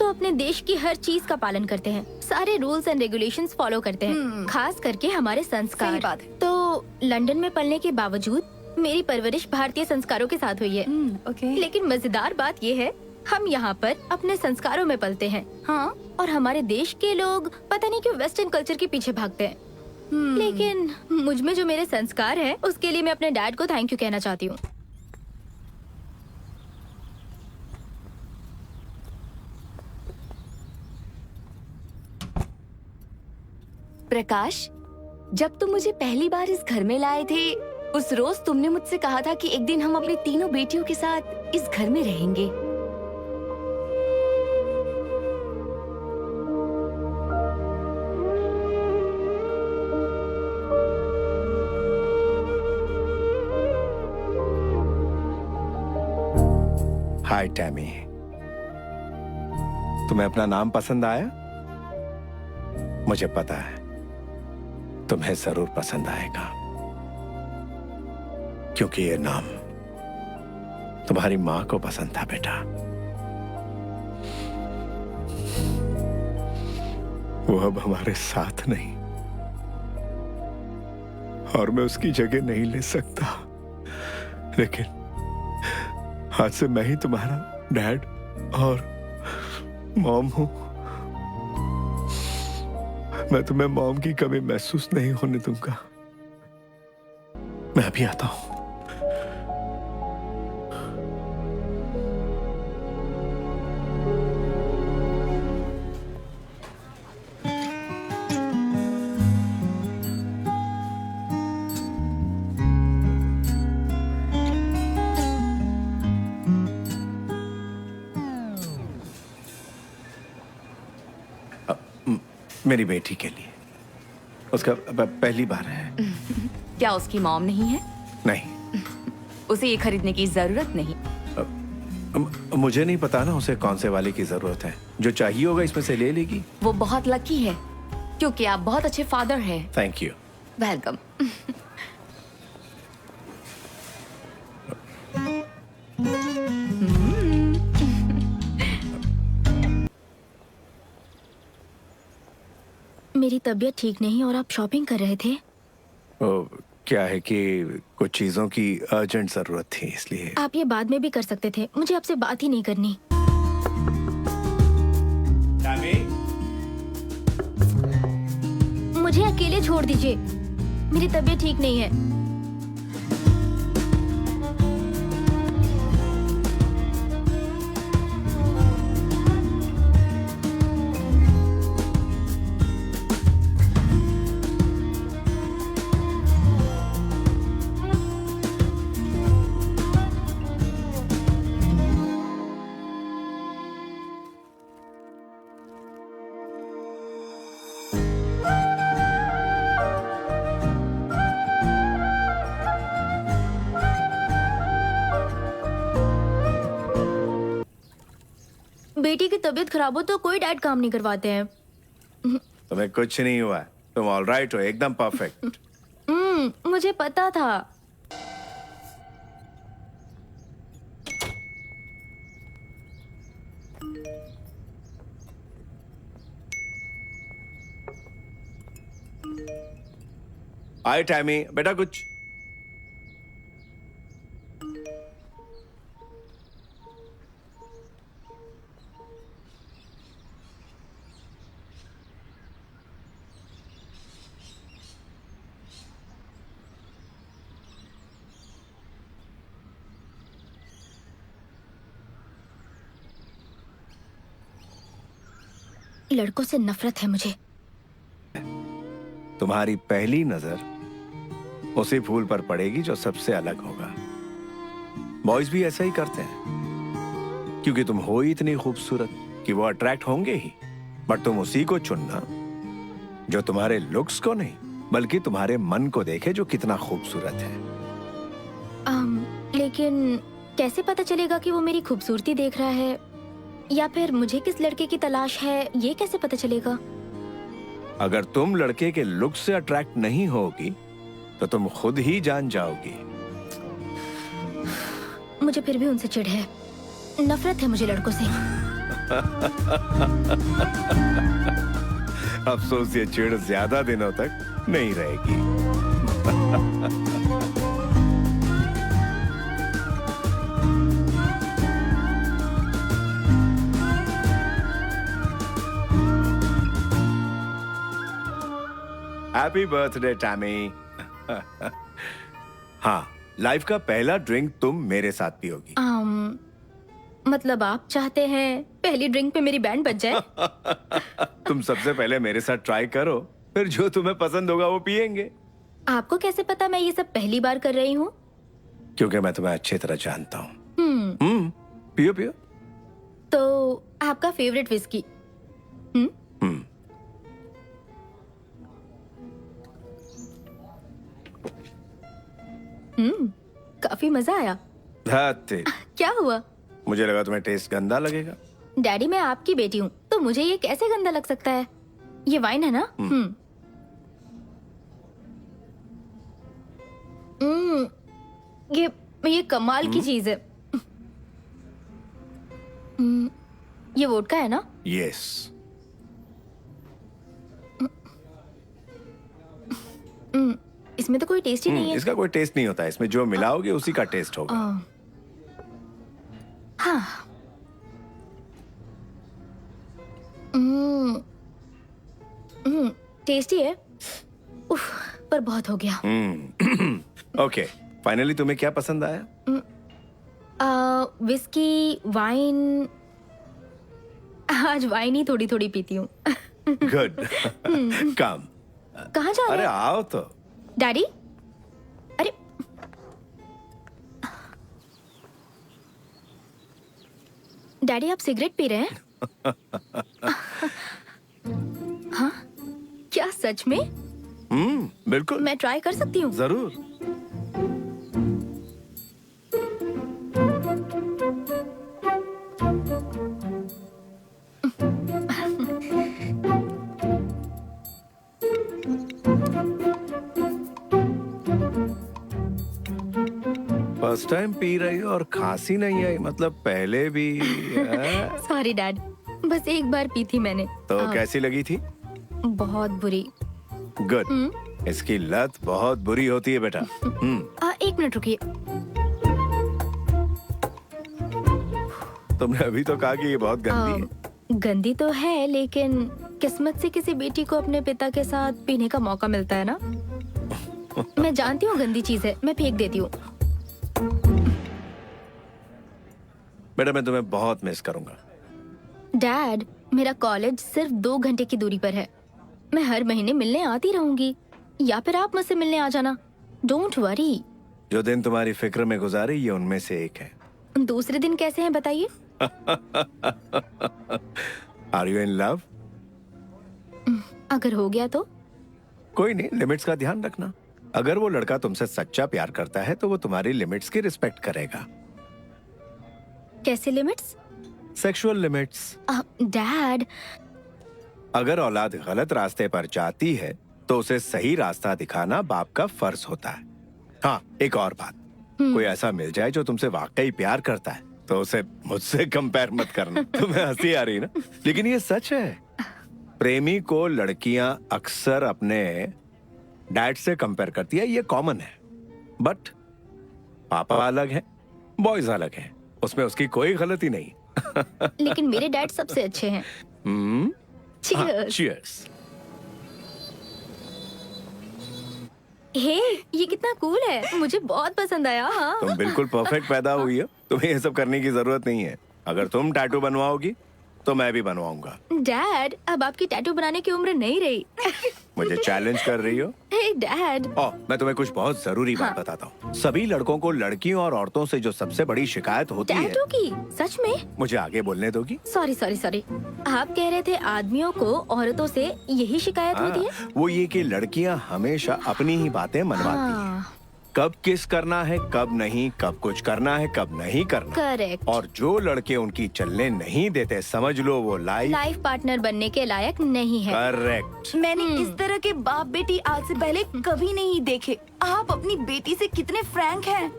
तो अपने देश की हर चीज का पालन करते हैं, सारे रूल्स एंड रेगुलेशंस फॉलो करते हैं, खास करके हमारे संस्कार। सही बात है। तो लंदन में पढ़ने के बावजूद मेरी परवरिश भारतीय संस्कारों के साथ हुई है। ओके। लेकिन मजेदार बात ये है, हम यहाँ पर अपने संस्कारों में पलते हैं। हाँ। और हमारे देश के लोग पता नहीं क्यों वेस्टर्न कल्चर के पीछे भागते हैं। लेकिन मुझ में जो मेरे संस्कार हैं, उसके लिए मैं अपने डैड को थैंक यू कहना चाहती हूँ। प्रकाश, जब तुम मुझे पहली बार इस घर में लाए थे, उस रोज तुमने मुझसे कहा था कि एक दिन हम अपनी तीनों बेटियों के साथ इस घर में रहेंगे। हाय टैमी, तुम्हें अपना नाम पसंद आया? मुझे पता है तुम्हें जरूर पसंद आएगा, क्योंकि ये नाम तुम्हारी मां को पसंद था बेटा। वो अब हमारे साथ नहीं, और मैं उसकी जगह नहीं ले सकता, लेकिन आज से मैं ही तुम्हारा डैड और मॉम हूं। मैं तुम्हें मॉम की कमी महसूस नहीं होने दूंगा। मैं अभी आता हूं। मेरी बेटी के लिए, उसका पहली बार है। क्या उसकी मॉम नहीं है? नहीं, उसे ये खरीदने की जरूरत नहीं। मुझे नहीं पता ना उसे कौन से वाले की जरूरत है। जो चाहिए होगा इसमें से ले लेगी। वो बहुत लकी है, क्योंकि आप बहुत अच्छे फादर हैं। Thank you. वेलकम। मेरी तबीयत ठीक नहीं और आप शॉपिंग कर रहे थे। क्या है कि कुछ चीजों की अर्जेंट जरूरत थी, इसलिए। आप ये बाद में भी कर सकते थे, मुझे आपसे बात ही नहीं करनी। मुझे अकेले छोड़ दीजिए, मेरी तबीयत ठीक नहीं है। बेटी की तबीयत खराब हो तो कोई डैड काम नहीं करवाते हैं। तुम्हें कुछ नहीं हुआ है, तुम ऑल राइट हो, एकदम परफेक्ट। मुझे पता था। हाय टैमी, बेटा कुछ। लड़कों से नफरत है मुझे। तुम्हारी पहली नजर उसी फूल पर पड़ेगी जो सबसे अलग होगा। बॉयज भी ऐसा ही करते हैं, क्योंकि तुम हो ही इतनी खूबसूरत कि वो अट्रैक्ट होंगे ही। बट तुम उसी को चुनना जो तुम्हारे लुक्स को नहीं, बल्कि तुम्हारे मन को देखे, जो कितना खूबसूरत है। लेकिन कैसे पता चलेगा कि वो मेरी खूबसूरती देख रहा है, या फिर मुझे किस लड़के की तलाश है, ये कैसे पता चलेगा? अगर तुम लड़के के लुक से अट्रैक्ट नहीं होगी तो तुम खुद ही जान जाओगी। मुझे फिर भी उनसे चिढ़ है। नफरत है मुझे लड़कों से। अफसोस ये चिढ़ ज्यादा दिनों तक नहीं रहेगी। Happy birthday Tammy. हाँ, लाइफ का पहला ड्रिंक तुम मेरे साथ पियोगी। मतलब आप चाहते हैं पहली ड्रिंक पे मेरी बैंड बज जाए? तुम सबसे पहले मेरे साथ ट्राई करो, फिर जो तुम्हें पसंद होगा वो पियेंगे। आपको कैसे पता मैं ये सब पहली बार कर रही हूँ? क्योंकि मैं तुम्हें अच्छी तरह जानता हूँ। पियो पियो। तो आपका फेवरेट विस्की? काफी मजा आया। धत्ते, क्या हुआ? मुझे लगा तुम्हें टेस्ट गंदा लगेगा। डैडी मैं आपकी बेटी हूँ तो मुझे ये कैसे गंदा लग सकता है? ये वाइन है ना? ये कमाल की चीज है। ये वोडका है ना? यस। इसमें तो कोई टेस्ट ही नहीं है। इसका कोई टेस्ट नहीं होता, इसमें जो मिलाओगे उसी का टेस्ट होगा। हाँ। टेस्टी है। उफ, पर बहुत हो गया। ओके, फाइनली तुम्हें क्या पसंद आया? Whisky, wine. आज वाइन ही थोड़ी थोड़ी पीती हूँ। गुड। कम। कहाँ जा रहे अरे हैं? आओ तो। डैडी? अरे डैडी आप सिगरेट पी रहे हैं? हाँ? क्या सच में? बिल्कुल। मैं ट्राई कर सकती हूँ? जरूर। फर्स्ट टाइम पी रही हो और खांसी नहीं आई, मतलब पहले भी? सॉरी डैड, बस एक बार पी थी मैंने। तो कैसी लगी थी? बहुत बुरी। गुड। इसकी लत बहुत बुरी होती है बेटा। एक मिनट रुकिए। तुमने अभी तो कहा कि ये बहुत गंदी है। गंदी तो है, लेकिन किस्मत से किसी बेटी को अपने पिता के साथ पीने का मौका मिलता है ना। मैं जानती हूँ गंदी चीज है, मैं फेंक देती हूँ। बेटा मैं तुम्हें बहुत मिस करूंगा। डैड, मेरा कॉलेज सिर्फ 2 घंटे की दूरी पर है। मैं हर महीने मिलने आती रहूंगी, या फिर आप मुझसे मिलने आ जाना। Don't worry. जो दिन तुम्हारी फिक्र में गुजारे ये उनमें से एक है। दूसरे दिन कैसे हैं बताइए? Are you in love? अगर हो गया तो? कोई नहीं, लिमिट्स का ध्यान रखना। अगर वो लड़का तुमसे सच्चा प्यार करता है तो वो तुम्हारी लिमिट्स की रिस्पेक्ट करेगा। कैसे लिमिट्स? Sexual limits. डैड, अगर औलाद गलत रास्ते पर जाती है तो उसे सही रास्ता दिखाना बाप का फर्ज होता है। हाँ, एक और बात, कोई ऐसा मिल जाए जो तुमसे वाकई प्यार करता है तो उसे मुझसे कंपेयर मत करना। तुम्हें हंसी आ रही ना, लेकिन ये सच है। प्रेमी को लड़कियां अक्सर अपने डैड से कंपेयर करती है, ये कॉमन है। बट पापा अलग है, बॉयज अलग है, उसमें उसकी कोई गलती नहीं। लेकिन मेरे डैड सबसे अच्छे हैं। Cheers. चीयर्स। हे, ये कितना कूल है, मुझे बहुत पसंद आया। हाँ। तुम बिल्कुल परफेक्ट पैदा हुई हो, तुम्हें ये सब करने की जरूरत नहीं है। अगर तुम टैटू बनवाओगी तो मैं भी बनवाऊंगा। डैड, अब आपकी टैटू बनाने की उम्र नहीं रही। मुझे चैलेंज कर रही हो? हे डैड। मैं तुम्हें कुछ बहुत जरूरी बात बताता हूँ। सभी लड़कों को लड़कियों और औरतों से जो सबसे बड़ी शिकायत होती है। टैटू की? सच में? मुझे आगे बोलने दोगी? सॉरी सॉरी सॉरी, आप कह रहे थे आदमियों को औरतों से यही शिकायत होती है? वो ये कि लड़कियाँ हमेशा अपनी ही बातें मनवाती हैं। कब किस करना है, कब नहीं, कब कुछ करना है, कब नहीं करना। करेक्ट। और जो लड़के उनकी चलने नहीं देते, समझ लो वो लाइफ पार्टनर बनने के लायक नहीं है। करेक्ट। मैंने इस तरह के बाप बेटी आज से पहले कभी नहीं देखे। आप अपनी बेटी से कितने फ्रैंक हैं।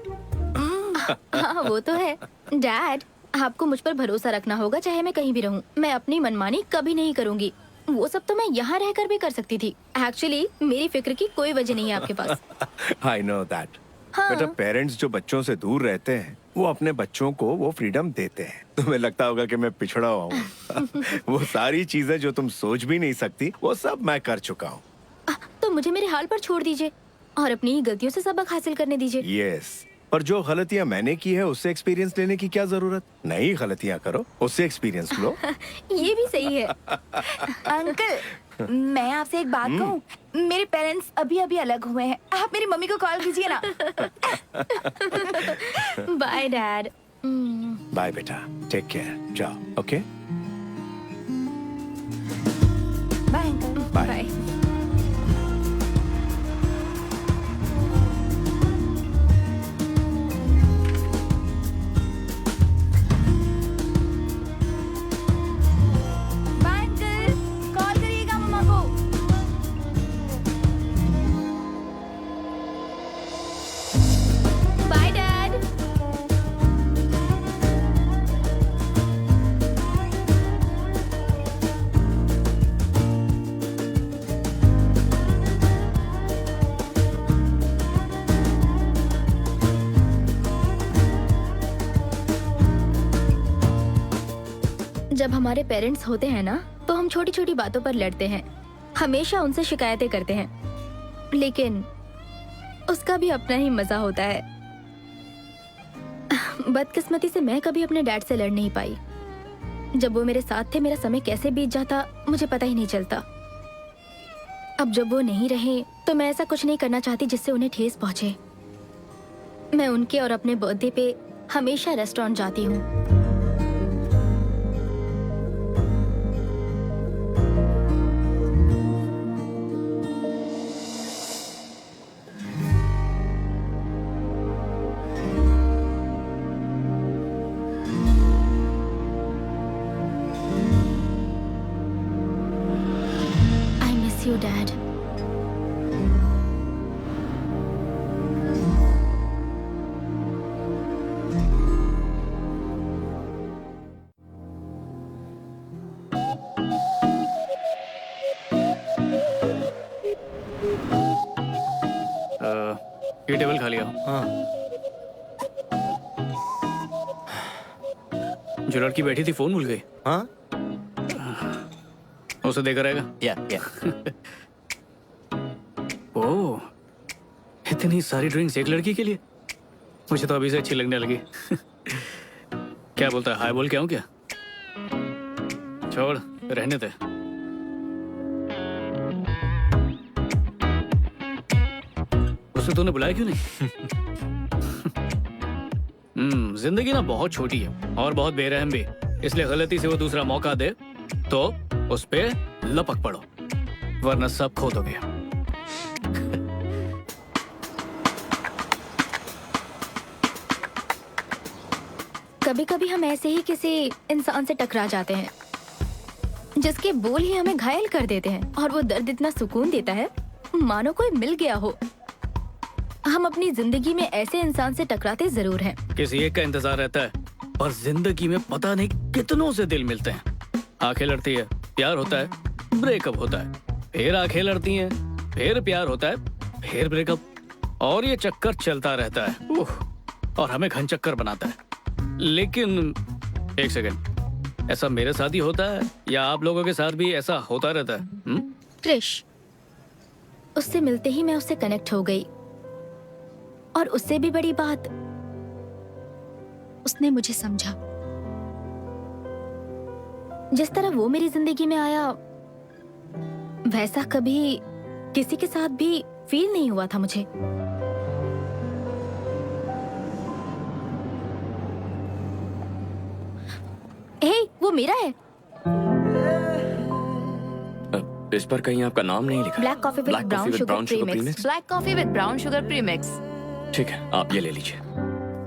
हाँ वो तो है। डैड, आपको मुझ पर भरोसा रखना होगा, चाहे मैं कहीं भी रहूं। मैं अपनी मनमानी कभी नहीं करूंगी। वो सब तो मैं यहाँ रहकर भी कर सकती थी। एक्चुअली मेरी फिक्र की कोई वजह नहीं है आपके पास। I know that. हाँ। बेटा, पेरेंट्स जो बच्चों से दूर रहते हैं वो अपने बच्चों को वो फ्रीडम देते हैं। तुम्हें लगता होगा कि मैं पिछड़ा हुआ हूँ। वो सारी चीजें जो तुम सोच भी नहीं सकती वो सब मैं कर चुका हूँ। तो मुझे मेरे हाल पर छोड़ दीजिए और अपनी गलतियों से सबक हासिल करने दीजिए। यस, पर जो गलतियां मैंने की है उससे एक्सपीरियंस लेने की क्या जरूरत? नई गलतियां करो, उससे एक्सपीरियंस लो। ये भी सही है। अंकल, मैं आपसे एक बात कहूँ। मेरे पेरेंट्स अभी अभी अलग हुए हैं। आप मेरी मम्मी को कॉल कीजिए ना। Bye dad. बाय बेटा, टेक केयर, जाओ। Okay, bye uncle. Bye. Bye. Bye uncle, call करिएगा मम्मा को। Bye dad. जब हमारे पेरेंट्स होते हैं ना, तो हम छोटी छोटी बातों पर लड़ते हैं, हमेशा उनसे शिकायतें करते हैं, लेकिन उसका भी अपना ही मजा होता है। बदकिस्मती से मैं कभी अपने डैड से लड़ नहीं पाई। जब वो मेरे साथ थे मेरा समय कैसे बीत जाता मुझे पता ही नहीं चलता। अब जब वो नहीं रहे तो मैं ऐसा कुछ नहीं करना चाहती जिससे उन्हें ठेस पहुंचे। मैं उनके और अपने बर्थडे पे हमेशा रेस्टोरेंट जाती हूँ। I miss you, Dad. ये टेबल खाली हो। हाँ। जो लड़की बैठी थी फोन भूल गई, हाँ। उसे देकर रहेगा। या ओह, इतनी सारी ड्रिंक्स एक लड़की के लिए? मुझे तो अभी से अच्छी लगने लगी। क्या बोलता है, हाय बोल के आऊं क्या? छोड़, रहने दे। उसे तूने बुलाया क्यों नहीं? जिंदगी ना बहुत छोटी है और बहुत बेरहम भी, इसलिए गलती से वो दूसरा मौका दे तो उस पे लपक पड़ो, वरना सब खो दोगे। कभी कभी हम ऐसे ही किसी इंसान से टकरा जाते हैं जिसके बोल ही हमें घायल कर देते हैं, और वो दर्द इतना सुकून देता है मानो कोई मिल गया हो। हम अपनी जिंदगी में ऐसे इंसान से टकराते जरूर हैं। किसी एक का इंतजार रहता है, पर जिंदगी में पता नहीं कितनों से दिल मिलते हैं। आंखें लड़ती है, प्यार होता है, ब्रेकअप होता है, फिर आंखें लड़ती हैं, फिर प्यार होता है, फिर ब्रेकअप, और ये चक्कर चलता रहता है। और हमें घन चक्कर बनाता है। लेकिन एक सेकंड, ऐसा मेरे साथ ही होता है या आप लोगों के साथ भी ऐसा होता रहता है? क्रिश, उससे मिलते ही मैं उससे कनेक्ट हो गई, और उससे भी बड़ी बात, उसने मुझे समझा। जिस तरह वो मेरी जिंदगी में आया वैसा कभी किसी के साथ भी फील नहीं हुआ था मुझे। हे, वो मेरा है। इस पर कहीं आपका नाम नहीं लिखा। Black coffee with brown sugar premix. Black coffee with brown sugar premix. ठीक है, आप ये ले लीजिए।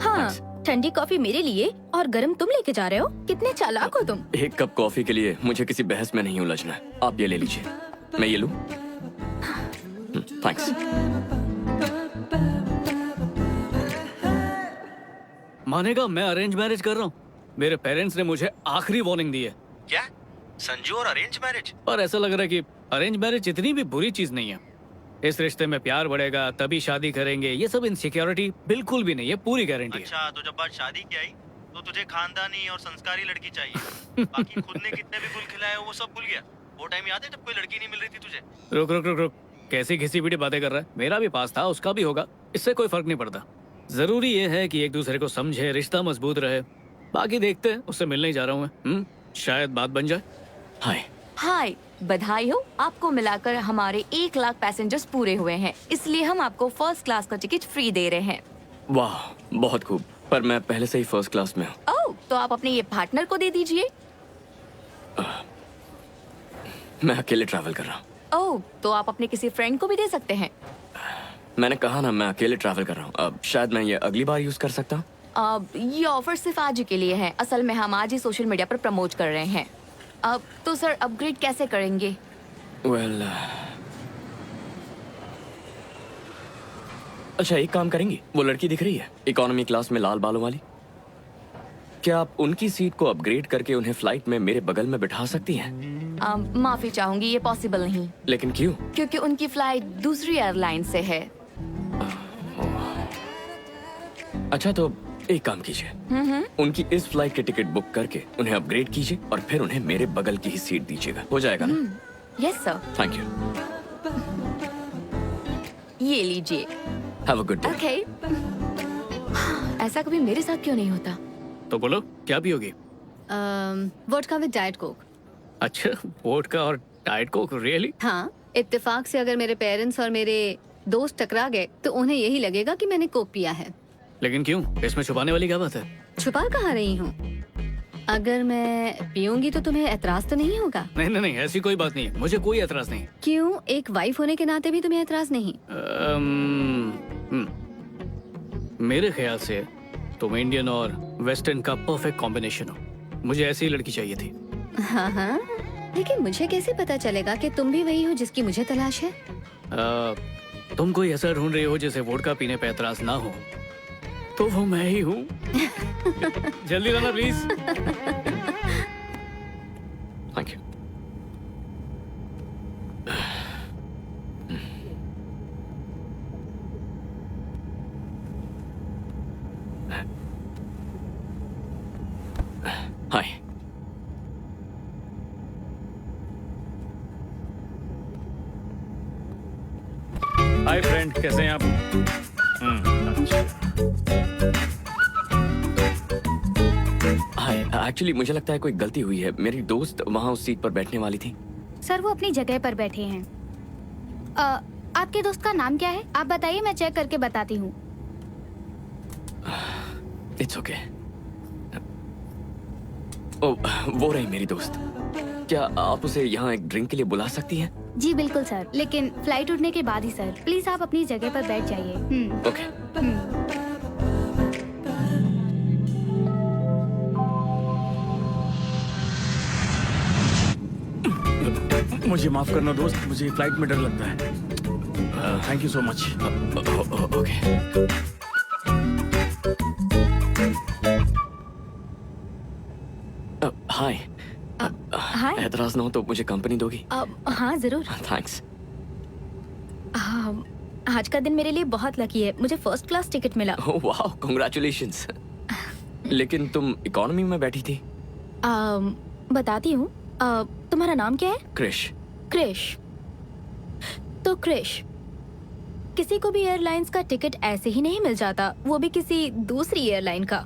हाँ, ठंडी कॉफी मेरे लिए और गरम तुम लेके जा रहे हो। कितने चालाक हो तुम। एक कप कॉफी के लिए मुझे किसी बहस में नहीं उलझना है। आप ये ले लीजिए। मैं ये लूं? थैंक्स। मानेगा मैं अरेंज मैरिज कर रहा हूँ, मेरे पेरेंट्स ने मुझे आखिरी वार्निंग दी है। क्या? संजू और अरेंज मैरिज? पर ऐसा लग रहा है कि अरेंज मैरिज इतनी भी बुरी चीज नहीं है। इस रिश्ते में प्यार बढ़ेगा तभी शादी करेंगे, ये सब इनसिक्योरिटी बिल्कुल भी नहीं है, पूरी गारंटी है। अच्छा, तो जब बात शादी की आई तो तुझे खानदानी और संस्कारी लड़की चाहिए। बाकी खुद ने कितने भी गुल खिलाए वो सब भूल गया। वो टाइम याद है जब कोई लड़की नहीं मिल रही थी तुझे? रुक रुक रुक रुक, कैसी घिसी पिटी बातें कर रहा है? मेरा भी पास था, उसका भी होगा, इससे कोई फर्क नहीं पड़ता। जरूरी ये है कि एक दूसरे को समझे, रिश्ता मजबूत रहे। बाकी देखते हैं, उससे मिलने ही जा रहा हूँ मैं। शायद बात बन जाए। हाय। हाय, बधाई हो, आपको मिलाकर हमारे 1 लाख पैसेंजर्स पूरे हुए हैं, इसलिए हम आपको फर्स्ट क्लास का टिकट फ्री दे रहे हैं। वाह, बहुत खूब। पर मैं पहले से ही फर्स्ट क्लास में हूँ। ओह, तो आप अपने ये पार्टनर को दे दीजिए। मैं अकेले ट्रैवल कर रहा हूँ। ओह, तो आप अपने किसी फ्रेंड को भी दे सकते हैं। मैंने कहा ना, मैं अकेले ट्रैवल कर रहा हूँ। अब शायद मैं ये अगली बार यूज कर सकता हूँ। अब ये ऑफर सिर्फ आज ही के लिए है, असल में हम आज ही सोशल मीडिया पर प्रमोट कर रहे हैं। अब तो सर अपग्रेड कैसे करेंगे? वेल, अच्छा एक काम करेंगी, वो लड़की दिख रही है इकोनॉमी क्लास में लाल बालों वाली, क्या आप उनकी सीट को अपग्रेड करके उन्हें फ्लाइट में मेरे बगल में बिठा सकती हैं? माफी चाहूंगी, ये पॉसिबल नहीं, लेकिन क्यों? क्योंकि उनकी फ्लाइट दूसरी एयरलाइन से है। अच्छा, तो एक काम कीजिए, उनकी इस फ्लाइट के टिकट बुक करके उन्हें अपग्रेड कीजिए और फिर उन्हें मेरे बगल की ही सीट दीजिएगा। हो जाएगा ना? Yes sir. Thank you. ये लीजिए। Have a good day. Okay. ऐसा कभी मेरे साथ क्यों नहीं होता? तो बोलो, क्या पियोगी? Vodka with diet Coke. अच्छा, वोडका और डाइट कोक, रियली? हाँ, इत्तेफाक से अगर मेरे पेरेंट्स और मेरे दोस्त टकरा गए तो उन्हें यही लगेगा कि मैंने कोक पिया है। लेकिन क्यों? इसमें छुपाने वाली क्या बात है? छुपा कहाँ रही हूँ? अगर मैं पीऊंगी तो तुम्हें एतराज तो नहीं होगा? नहीं नहीं नहीं, ऐसी कोई बात नहीं है, मुझे कोई एतराज नहीं। क्यों, एक वाइफ होने के नाते भी तुम्हें एतराज नहीं? मेरे ख्याल से तुम इंडियन और वेस्टर्न का परफेक्ट कॉम्बिनेशन हो। मुझे ऐसी लड़की चाहिए थी। हाँ हाँ, लेकिन मुझे कैसे पता चलेगा कि तुम भी वही हो जिसकी मुझे तलाश है? तुम कोई ऐसा ढूंढ रही हो जिसे वोडका पीने पे एतराज ना हो, तो वो मैं ही हूँ। जल्दी लाना please. Thank you. Hi. Hi friend, कैसे हैं आप? अच्छा। हाय, एक्चुअली मुझे लगता है कोई गलती हुई है। मेरी दोस्त वहाँ उस सीट पर बैठने वाली थी। सर वो अपनी जगह पर बैठे हैं। आपके दोस्त का नाम क्या है? आप बताइए, मैं चेक करके बताती हूँ। It's okay. वो रही मेरी दोस्त। क्या आप उसे यहाँ एक ड्रिंक के लिए बुला सकती हैं? जी बिल्कुल सर, लेकिन फ्लाइट उठने के बाद ही सर। प्लीज आप अपनी जगह पर बैठ जाइए। ओके। मुझे माफ करना दोस्त, मुझे फ्लाइट में डर लगता है। Thank you so much. Okay. Hi. Hi. एतराज ना हो तो मुझे कंपनी दोगी? हाँ जरूर। थैंक्स। आज का दिन मेरे लिए बहुत लकी है, मुझे फर्स्ट क्लास टिकट मिला। ओह वाह, कांग्रेचुलेशंस। लेकिन तुम इकोनॉमी में बैठी थी। बताती हूँ। तुम्हारा नाम क्या है? क्रिश। क्रिश। तो क्रिश, किसी को भी एयरलाइंस का टिकट ऐसे ही नहीं मिल जाता, वो भी किसी दूसरी एयरलाइन का।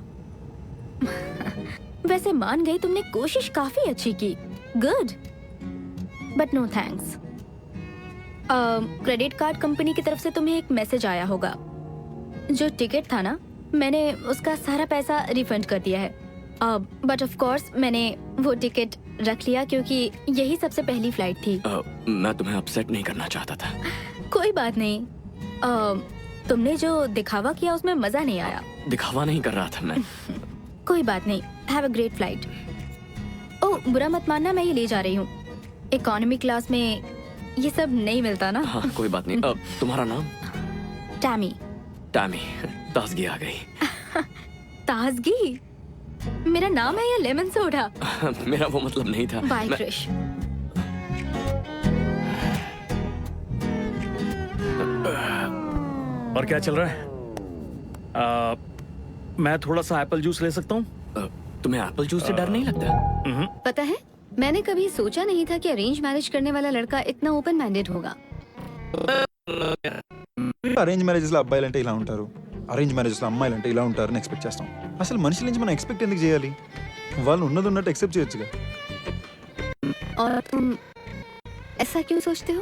वैसे मान गई, तुमने कोशिश काफी अच्छी की। Good, but no thanks. Credit card company की तरफ से तुम्हें एक मैसेज आया होगा। जो टिकट था ना, मैंने उसका सारा पैसा रिफंड कर दिया है। बट ऑफ कोर्स मैंने वो टिकट रख लिया क्योंकि यही सबसे पहली फ्लाइट थी। मैं तुम्हें अपसेट नहीं करना चाहता था। कोई बात नहीं। तुमने जो दिखावा किया उसमें मजा नहीं आया। दिखावा नहीं कर रहा था मैं। कोई बात नहीं। Have a great flight. Oh, बुरा मत मानना, मैं ये ले जा रही हूँ। इकोनॉमी क्लास में ये सब नहीं मिलता ना। हाँ, कोई बात नहीं। तुम्हारा नाम? टैमी। टैमी। ताजगी आ गई। ताजगी? मेरा नाम है या लेमन सोडा? मेरा वो मतलब नहीं था। बाय मैं- क्रिश। और क्या चल रहा है? मैं थोड़ा सा एप्पल जूस ले सकता हूँ? तुम्हें एप्पल जूस से डर नहीं लगता? पता है, मैंने कभी सोचा नहीं था कि अरेंज मैरिज करने वाला लड़का इतना ओपन माइंडेड होगा। అరేంజ్ మ్యారేజెస్లో అబ్బాయిలు అంటే ఇలా ఉంటారు, అరేంజ్ మ్యారేజెస్లో అమ్మాయిలు అంటే ఇలా ఉంటారని ఎక్స్పెక్ట్ చేస్తాం. అసలు మనుషుల నుంచి మనం ఎక్స్పెక్ట్ ఎందుకు చేయాలి? వాళ్ళు ఉన్నది ఉన్నట్టు ఎక్సెప్ట్ చేయొచ్చుగా. और तुम ऐसा क्यों सोचते हो?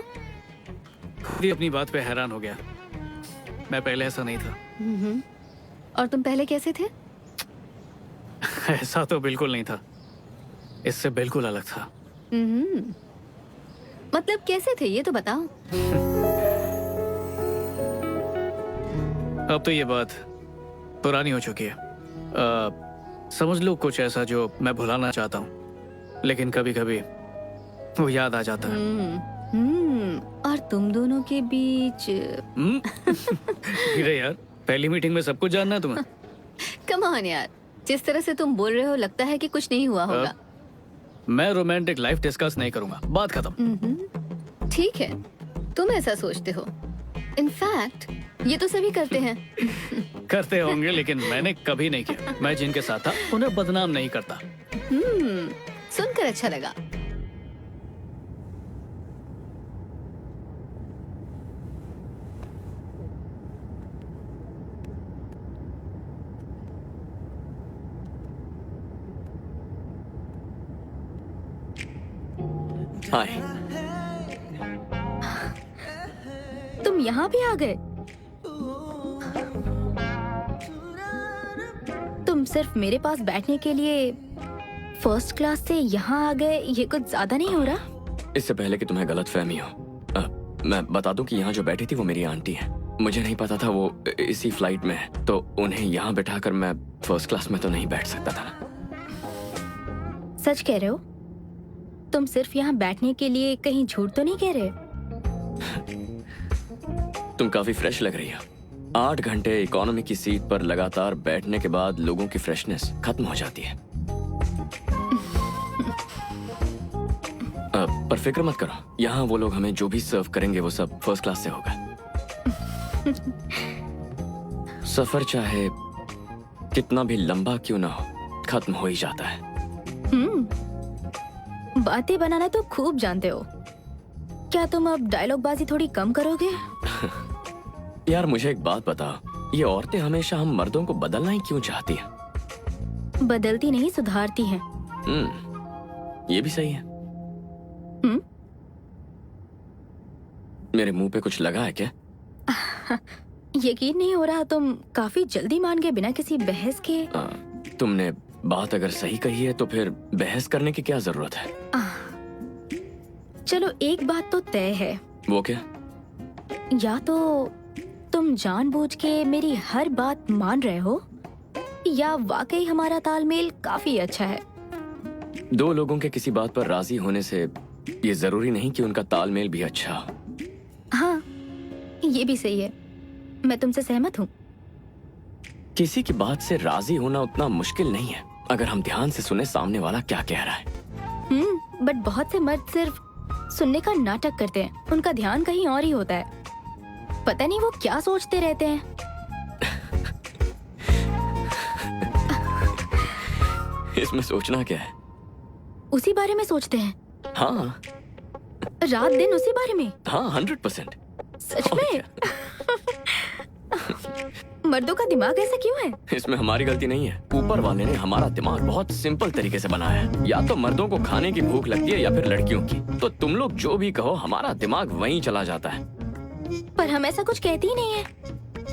खुद ही अपनी बात पे हैरान हो गया। मैं पहले ऐसा नहीं था। और तुम पहले कैसे थे? ऐसा तो बिल्कुल नहीं था, इससे बिल्कुल अलग था। मतलब कैसे थे ये तो बताओ। अब तो ये बात पुरानी हो चुकी है। समझ लो कुछ ऐसा जो मैं भुलाना चाहता हूँ, लेकिन कभी कभी वो याद आ जाता है। और तुम दोनों के बीच हीरे यार, पहली मीटिंग में सब कुछ जानना है तुम्हें? कम ऑन यार, जिस तरह से तुम बोल रहे हो लगता है कि कुछ नहीं हुआ होगा। मैं रोमांटिक लाइफ डिस्कस नहीं करूंगा, बात खत्म। ठीक है, तुम ऐसा सोचते हो। इनफैक्ट ये तो सभी करते हैं। करते होंगे, लेकिन मैंने कभी नहीं किया। मैं जिनके साथ था उन्हें बदनाम नहीं करता। सुनकर अच्छा लगा। हाय। तुम यहाँ भी आ गए? तुम सिर्फ मेरे पास बैठने के लिए फर्स्ट क्लास से यहाँ आ गए, ये कुछ ज्यादा नहीं हो रहा? इससे पहले कि तुम्हें गलत फहमी हो, मैं बता दूं कि यहाँ जो बैठी थी वो मेरी आंटी है। मुझे नहीं पता था वो इसी फ्लाइट में है, तो उन्हें यहाँ बिठाकर मैं फर्स्ट क्लास में तो नहीं बैठ सकता था। सच कह रहे हो? तुम सिर्फ यहाँ बैठने के लिए कहीं झूठ तो नहीं कह रहे? तुम काफी फ्रेश लग रही हो। 8 घंटे इकोनॉमी की सीट पर लगातार बैठने के बाद लोगों की फ्रेशनेस खत्म हो जाती है। पर फिक्र मत करो, यहाँ वो लोग हमें जो भी सर्व करेंगे वो सब फर्स्ट क्लास से होगा। सफर चाहे कितना भी लंबा क्यों ना हो, खत्म हो ही जाता है। बातें बनाना तो खूब जानते हो। क्या तुम अब डायलॉग बाजी थोड़ी कम करोगे? यार मुझे एक बात बताओ, ये औरतें हमेशा हम मर्दों को बदलना ही क्यों चाहती हैं? बदलती नहीं, सुधारती हैं। ये भी सही है। मेरे मुंह पे कुछ लगा है क्या? यकीन नहीं हो रहा, तुम काफी जल्दी मान गए बिना किसी बहस के। तुमने बात अगर सही कही है तो फिर बहस करने की क्या जरूरत है? चलो एक बात तो तय है। वो क्या? या तो तुम जानबूझ के मेरी हर बात मान रहे हो, या वाकई हमारा तालमेल काफी अच्छा है। दो लोगों के किसी बात पर राजी होने से ये जरूरी नहीं कि उनका तालमेल भी अच्छा हो। हाँ, ये भी सही है। मैं तुमसे सहमत हूँ। किसी की बात से राजी होना उतना मुश्किल नहीं है अगर हम ध्यान से सुने सामने वाला क्या कह रहा है। बट बहुत से मर्द सिर्फ सुनने का नाटक करते हैं, उनका ध्यान कहीं और ही होता है। पता नहीं वो क्या सोचते रहते हैं। इसमें सोचना क्या है? उसी बारे में सोचते हैं। हाँ रात दिन उसी बारे में। हाँ 100%। सच में? मर्दों का दिमाग ऐसा क्यों है? इसमें हमारी गलती नहीं है। ऊपर वाले ने हमारा दिमाग बहुत सिंपल तरीके से बनाया है। या तो मर्दों को खाने की भूख लगती है या फिर लड़कियों की। तो तुम लोग जो भी कहो हमारा दिमाग वहीं चला जाता है। पर हम ऐसा कुछ कहते ही नहीं है।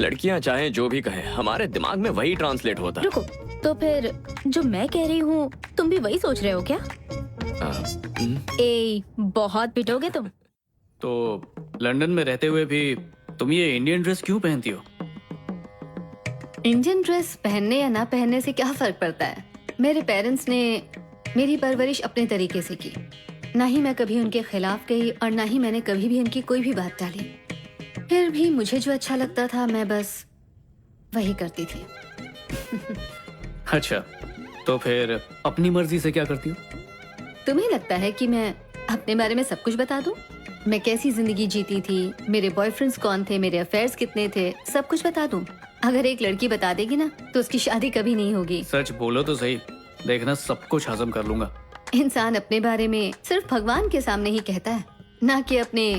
लड़कियां चाहे जो भी कहे हमारे दिमाग में वही ट्रांसलेट होता है। रुको, तो फिर जो मैं कह रही हूँ तुम भी वही सोच रहे हो क्या? बहुत पिटोगे तुम। तो लंदन में रहते हुए भी तुम ये इंडियन ड्रेस क्यों पहनती हो? इंडियन ड्रेस पहनने या ना पहनने से क्या फर्क पड़ता है? मेरे पेरेंट्स ने मेरी परवरिश अपने तरीके से की। ना ही मैं कभी उनके खिलाफ गई और ना ही मैंने कभी भी उनकी कोई भी बात टाली। फिर भी मुझे जो अच्छा लगता था मैं बस वही करती थी। अच्छा, तो फिर अपनी मर्जी से क्या करती हो? तुम्हें लगता है कि मैं अपने बारे में सब कुछ बता दूं? मैं कैसी जिंदगी जीती थी, मेरे बॉयफ्रेंड्स कौन थे, मेरे अफेयर्स कितने थे, सब कुछ बता दूं। अगर एक लड़की बता देगी ना तो उसकी शादी कभी नहीं होगी। सच बोलो तो सही, देखना सब कुछ हजम कर लूंगा। इंसान अपने बारे में सिर्फ भगवान के सामने ही कहता है, ना कि अपने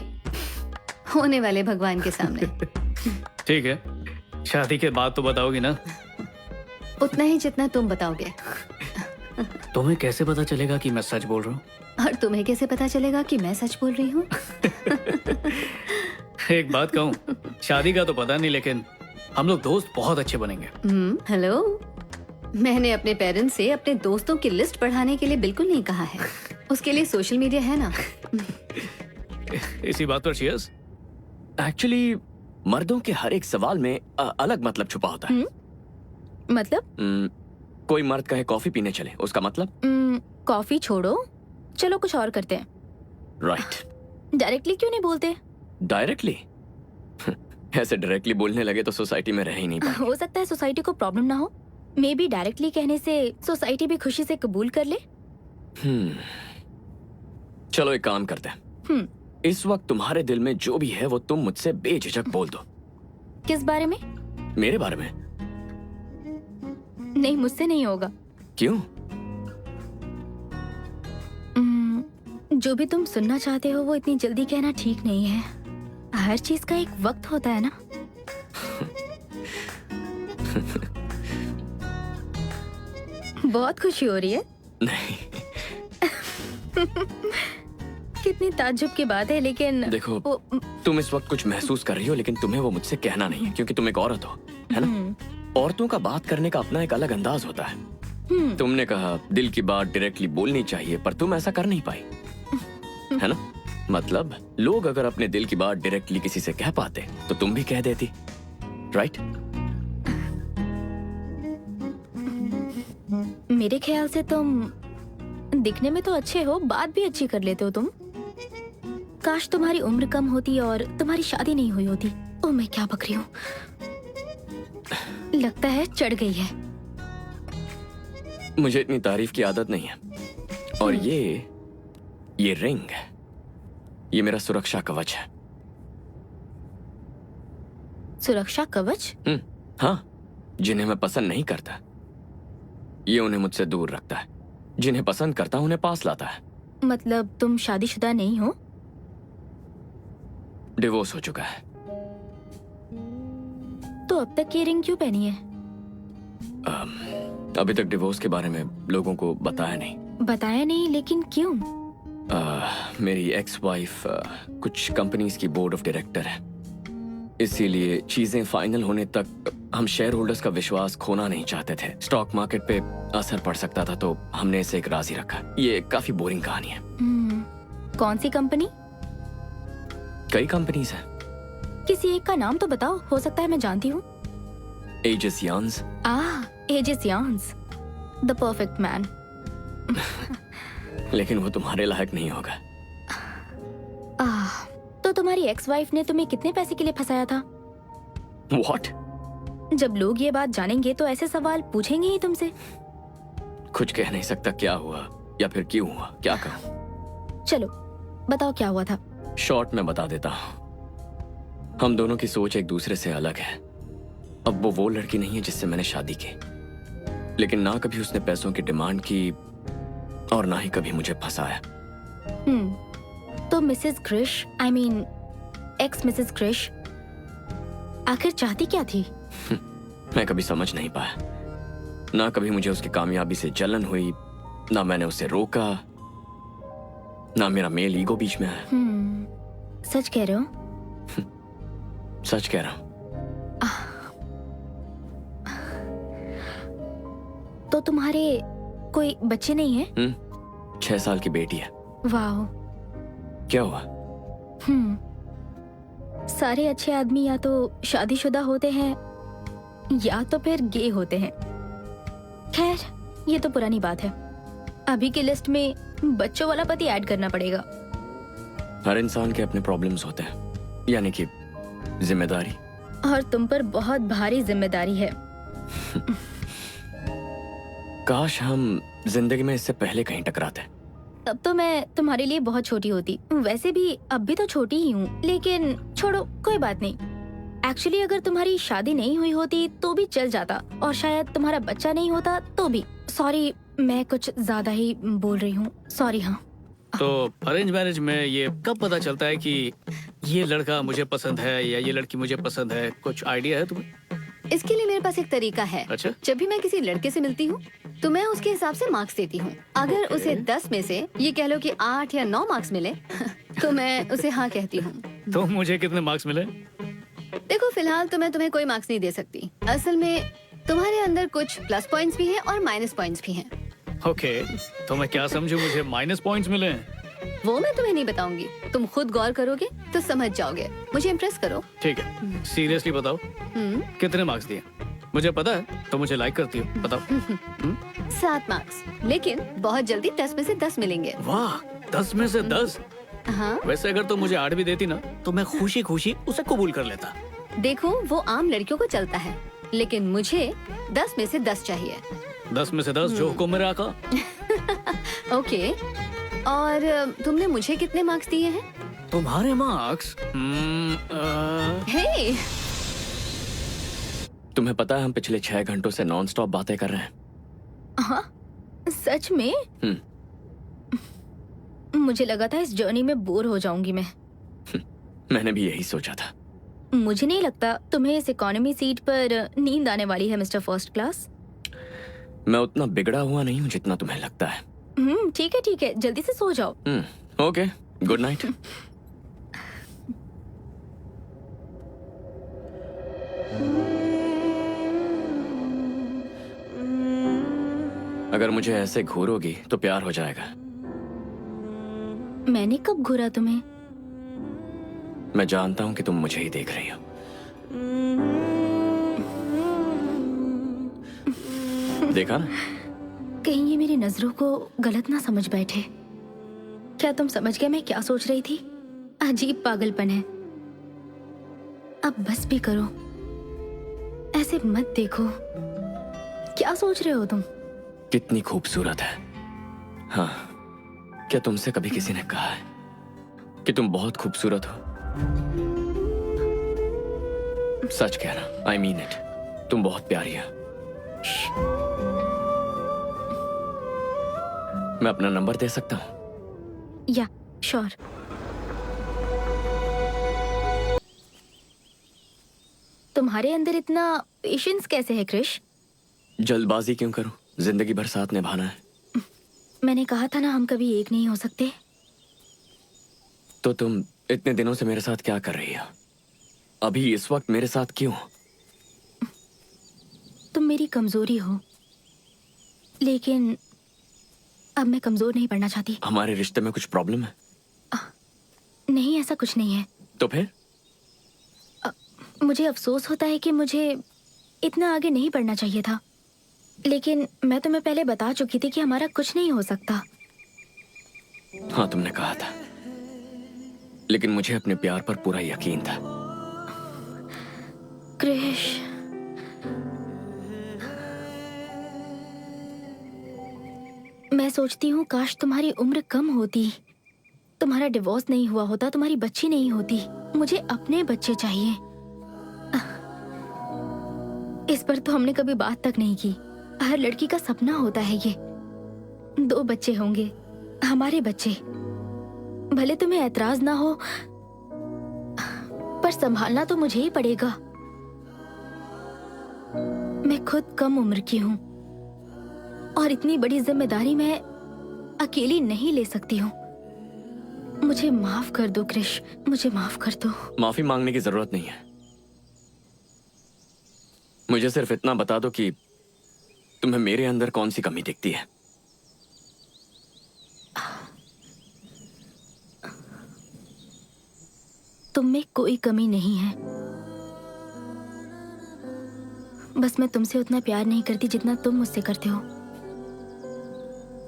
होने वाले भगवान के सामने। ठीक है, शादी के बाद तो बताओगी ना? उतना ही जितना तुम बताओगे। तुम्हें कैसे पता चलेगा कि मैं सच बोल रहा हूँ? और तुम्हें कैसे पता चलेगा कि मैं सच बोल रही हूँ? एक बात कहूँ, शादी का तो पता नहीं, लेकिन हम लोग दोस्त बहुत अच्छे बनेंगे। हेलो, मैंने अपने पेरेंट्स से अपने दोस्तों की लिस्ट बढ़ाने के लिए बिल्कुल नहीं कहा है। उसके लिए सोशल मीडिया है ना। इसी बात पर चीयर्स। एक्चुअली मर्दों के हर एक सवाल में अलग मतलब छुपा होता है। मतलब? कोई मर्द कहे कॉफी पीने चले, उसका मतलब? कॉफी छोड़ो, चलो कुछ और करते हैं। राइट। डायरेक्टली क्यों नहीं बोलते? डायरेक्टली? ऐसे डायरेक्टली बोलने लगे तो सोसाइटी में रह ही नहीं पाएंगे। हो सकता है सोसाइटी को प्रॉब्लम ना हो। मे बी डायरेक्टली कहने से सोसाइटी भी खुशी से कबूल कर ले। चलो एक काम करते हैं। इस वक्त तुम्हारे दिल में जो भी है वो तुम मुझसे बेझिझक बोल दो। किस बारे में? मेरे बारे में? नहीं, मुझसे नहीं होगा। क्यों? जो भी तुम सुनना चाहते हो वो इतनी जल्दी कहना ठीक नहीं है। हर चीज का एक वक्त होता है ना। बहुत खुशी हो रही है। नहीं। कितनी ताज्जुब की बात है, लेकिन देखो, तुम इस वक्त कुछ महसूस कर रही हो, लेकिन तुम्हें वो मुझसे कहना नहीं है, क्योंकि तुम एक औरत हो, है ना? औरतों का बात करने का अपना एक अलग अंदाज होता है। तुमने कहा दिल की बात डायरेक्टली बोलनी चाहिए, पर तुम ऐसा कर नहीं पाई, है ना? मतलब लोग अगर अपने दिल की बात डायरेक्टली किसी से कह पाते तो तुम भी कह देती, राइट? मेरे ख्याल से तुम दिखने में तो अच्छे हो, बात भी अच्छी कर लेते हो तुम। काश तुम्हारी उम्र कम होती और तुम्हारी शादी नहीं हुई होती। ओह, मैं क्या बक रही हूँ। लगता है चढ़ गई है। मुझे इतनी तारीफ की आदत नहीं है। और ये रिंग, ये मेरा सुरक्षा कवच है। सुरक्षा कवच? हाँ, जिन्हें मैं पसंद नहीं करता ये उन्हें मुझसे दूर रखता है, जिन्हें पसंद करता उन्हें पास लाता है। मतलब तुम शादीशुदा नहीं हो? डिवोर्स हो चुका है। तो अब तक ये रिंग क्यों पहनी है? अभी तक डिवोर्स के बारे में लोगों को बताया नहीं। बताया नहीं, लेकिन क्यों? मेरी एक्स वाइफ कुछ कंपनीज की बोर्ड ऑफ डायरेक्टर है, इसीलिए चीजें फाइनल होने तक हम शेयर होल्डर्स का विश्वास खोना नहीं चाहते थे। स्टॉक मार्केट पे असर पड़ सकता था, तो हमने इसे एक राजी रखा। ये काफी बोरिंग कहानी है। कौन सी कंपनी? कई कंपनीज हैं। किसी एक का नाम तो बताओ, हो सकता है मैं जानती हूँ। एजिस यान्स। एजिस यान्स, द परफेक्ट मैन। लेकिन वो तुम्हारे लायक नहीं होगा। तो तुम्हारी एक्स वाइफ ने तुम्हें कितने पैसे के लिए फंसाया था? What? जब लोग ये बात जानेंगे तो ऐसे सवाल पूछेंगे ही तुमसे। कुछ कह नहीं सकता क्या हुआ या फिर क्यों हुआ, क्या कहूँ? चलो बताओ क्या हुआ था। शॉर्ट में बता देता हूँ। हम दोनों की सोच एक दूसरे से अलग है। अब वो लड़की नहीं है जिससे मैंने शादी की, लेकिन ना कभी उसने पैसों की डिमांड की और ना ही कभी मुझे फंसाया। तो Mrs Krish, I mean ex Mrs Krish, आखिर चाहती क्या थी? मैं कभी समझ नहीं पाया। ना कभी मुझे उसकी कामयाबी से जलन हुई, ना मैंने उसे रोका, ना मेरा मेल ईगो बीच में आया। सच कह रहे हो? सच कह रहा हूँ। तो तुम्हारे कोई बच्चे नहीं है? 6 साल की बेटी है। वाह। क्या हुआ? सारे अच्छे आदमी या तो शादीशुदा होते हैं या तो फिर गे होते हैं। खैर, ये तो पुरानी बात है। अभी की लिस्ट में बच्चों वाला पति ऐड करना पड़ेगा। हर इंसान के अपने प्रॉब्लम्स होते हैं, यानी कि जिम्मेदारी। और तुम पर बहुत भारी जिम्मेदारी है। काश हम जिंदगी में इससे पहले कहीं टकराते। तब तो मैं तुम्हारे लिए बहुत छोटी होती। वैसे भी अब भी तो छोटी ही हूँ, लेकिन छोड़ो, कोई बात नहीं। एक्चुअली अगर तुम्हारी शादी नहीं हुई होती तो भी चल जाता, और शायद तुम्हारा बच्चा नहीं होता तो भी। सॉरी, मैं कुछ ज्यादा ही बोल रही हूँ, सॉरी। हाँ, तो अरेंज मैरिज में ये कब पता चलता है कि ये लड़का मुझे पसंद है या ये लड़की मुझे पसंद है? कुछ आइडिया है तुम्हें? इसके लिए मेरे पास एक तरीका है। अच्छा। जब भी मैं किसी लड़के से मिलती हूँ तो मैं उसके हिसाब से मार्क्स देती हूँ। अगर उसे 10 में से ये कह लो कि 8 या 9 मार्क्स मिले तो मैं उसे हाँ कहती हूँ। तो मुझे कितने मार्क्स मिले? देखो, फिलहाल तो मैं तुम्हें कोई मार्क्स नहीं दे सकती। असल में तुम्हारे अंदर कुछ प्लस पॉइंट्स भी हैं और माइनस पॉइंट्स भी हैं। ओके, तो मैं क्या समझूं मुझे माइनस पॉइंट्स मिले हैं? वो मैं तुम्हें नहीं बताऊंगी, तुम खुद गौर करोगे तो समझ जाओगे। मुझे इम्प्रेस करो। ठीक है, सीरियसली बताओ कितने मार्क्स दिए? मुझे पता है तो मुझे लाइक करती हो, बताओ। 7 मार्क्स, लेकिन बहुत जल्दी 10 में से 10 मिलेंगे। वाह, 10 में से 10? हाँ, वैसे अगर तुम मुझे 8 भी देती ना तो मैं खुशी खुशी उसे कबूल कर लेता। देखो वो आम लड़कियों को चलता है, लेकिन मुझे 10 में से 10 चाहिए। 10 में से 10 जो हुक्म मेरा आका। ओके, और तुमने मुझे कितने मार्क्स दिए हैं? तुम्हारे मार्क्स? हे, तुम्हें पता है हम पिछले 6 घंटों से नॉन स्टॉप बातें कर रहे हैं। हाँ, सच में? हम्म। मुझे लगा था इस जर्नी में बोर हो जाऊंगी मैं। मैंने भी यही सोचा था। मुझे नहीं लगता तुम्हें इस इकोनॉमी सीट पर नींद आने वाली है मिस्टर फर्स्ट क्लास। मैं उतना बिगड़ा हुआ नहीं हूँ जितना तुम्हें लगता है। ठीक है, जल्दी से सो जाओ। Okay, good night. अगर मुझे ऐसे घूरोगी तो प्यार हो जाएगा। मैंने कब घूरा तुम्हें? मैं जानता हूँ कि तुम मुझे ही देख रही हो। देखा ना? कहीं ये मेरी नजरों को गलत ना समझ बैठे। क्या तुम समझ गए मैं क्या सोच रही थी? अजीब पागलपन है। अब बस भी करो, ऐसे मत देखो। क्या सोच रहे हो तुम? कितनी खूबसूरत है। हाँ, क्या तुमसे कभी किसी ने कहा है कि तुम बहुत खूबसूरत हो? सच कह रहा, आई मीन इट। तुम बहुत प्यारी हो। मैं अपना नंबर दे सकता हूँ? या, श्योर। तुम्हारे अंदर इतना पेशेंस कैसे है क्रिश? जल्दबाजी क्यों करूं? जिंदगी भर साथ निभाना है। मैंने कहा था ना हम कभी एक नहीं हो सकते। तो तुम इतने दिनों से मेरे साथ क्या कर रही हो? अभी इस वक्त मेरे साथ क्यों? तुम मेरी कमजोरी हो, लेकिन अब मैं कमजोर नहीं पड़ना चाहती। हमारे रिश्ते में कुछ प्रॉब्लम है? नहीं, ऐसा कुछ नहीं है। तो फिर? मुझे अफसोस होता है कि मुझे इतना आगे नहीं बढ़ना चाहिए था, लेकिन मैं तुम्हें पहले बता चुकी थी कि हमारा कुछ नहीं हो सकता। हाँ, तुमने कहा था, लेकिन मुझे अपने प्यार पर पूरा यकीन था। क्रिश, मैं सोचती हूँ काश तुम्हारी उम्र कम होती, तुम्हारा डिवोर्स नहीं हुआ होता, तुम्हारी बच्ची नहीं होती। मुझे अपने बच्चे चाहिए। इस पर तो हमने कभी बात तक नहीं की। हर लड़की का सपना होता है ये, 2 बच्चे होंगे, हमारे बच्चे। भले तुम्हें ऐतराज ना हो, पर संभालना तो मुझे ही पड़ेगा। मैं खुद कम उम्र की हूँ और इतनी बड़ी जिम्मेदारी मैं अकेली नहीं ले सकती हूँ। मुझे माफ कर दो क्रिश, मुझे माफ कर दो। माफी मांगने की जरूरत नहीं है। मुझे सिर्फ इतना बता दो कि तुम्हें मेरे अंदर कौन सी कमी दिखती है। तुम में कोई कमी नहीं है, बस मैं तुमसे उतना प्यार नहीं करती जितना तुम मुझसे करते हो।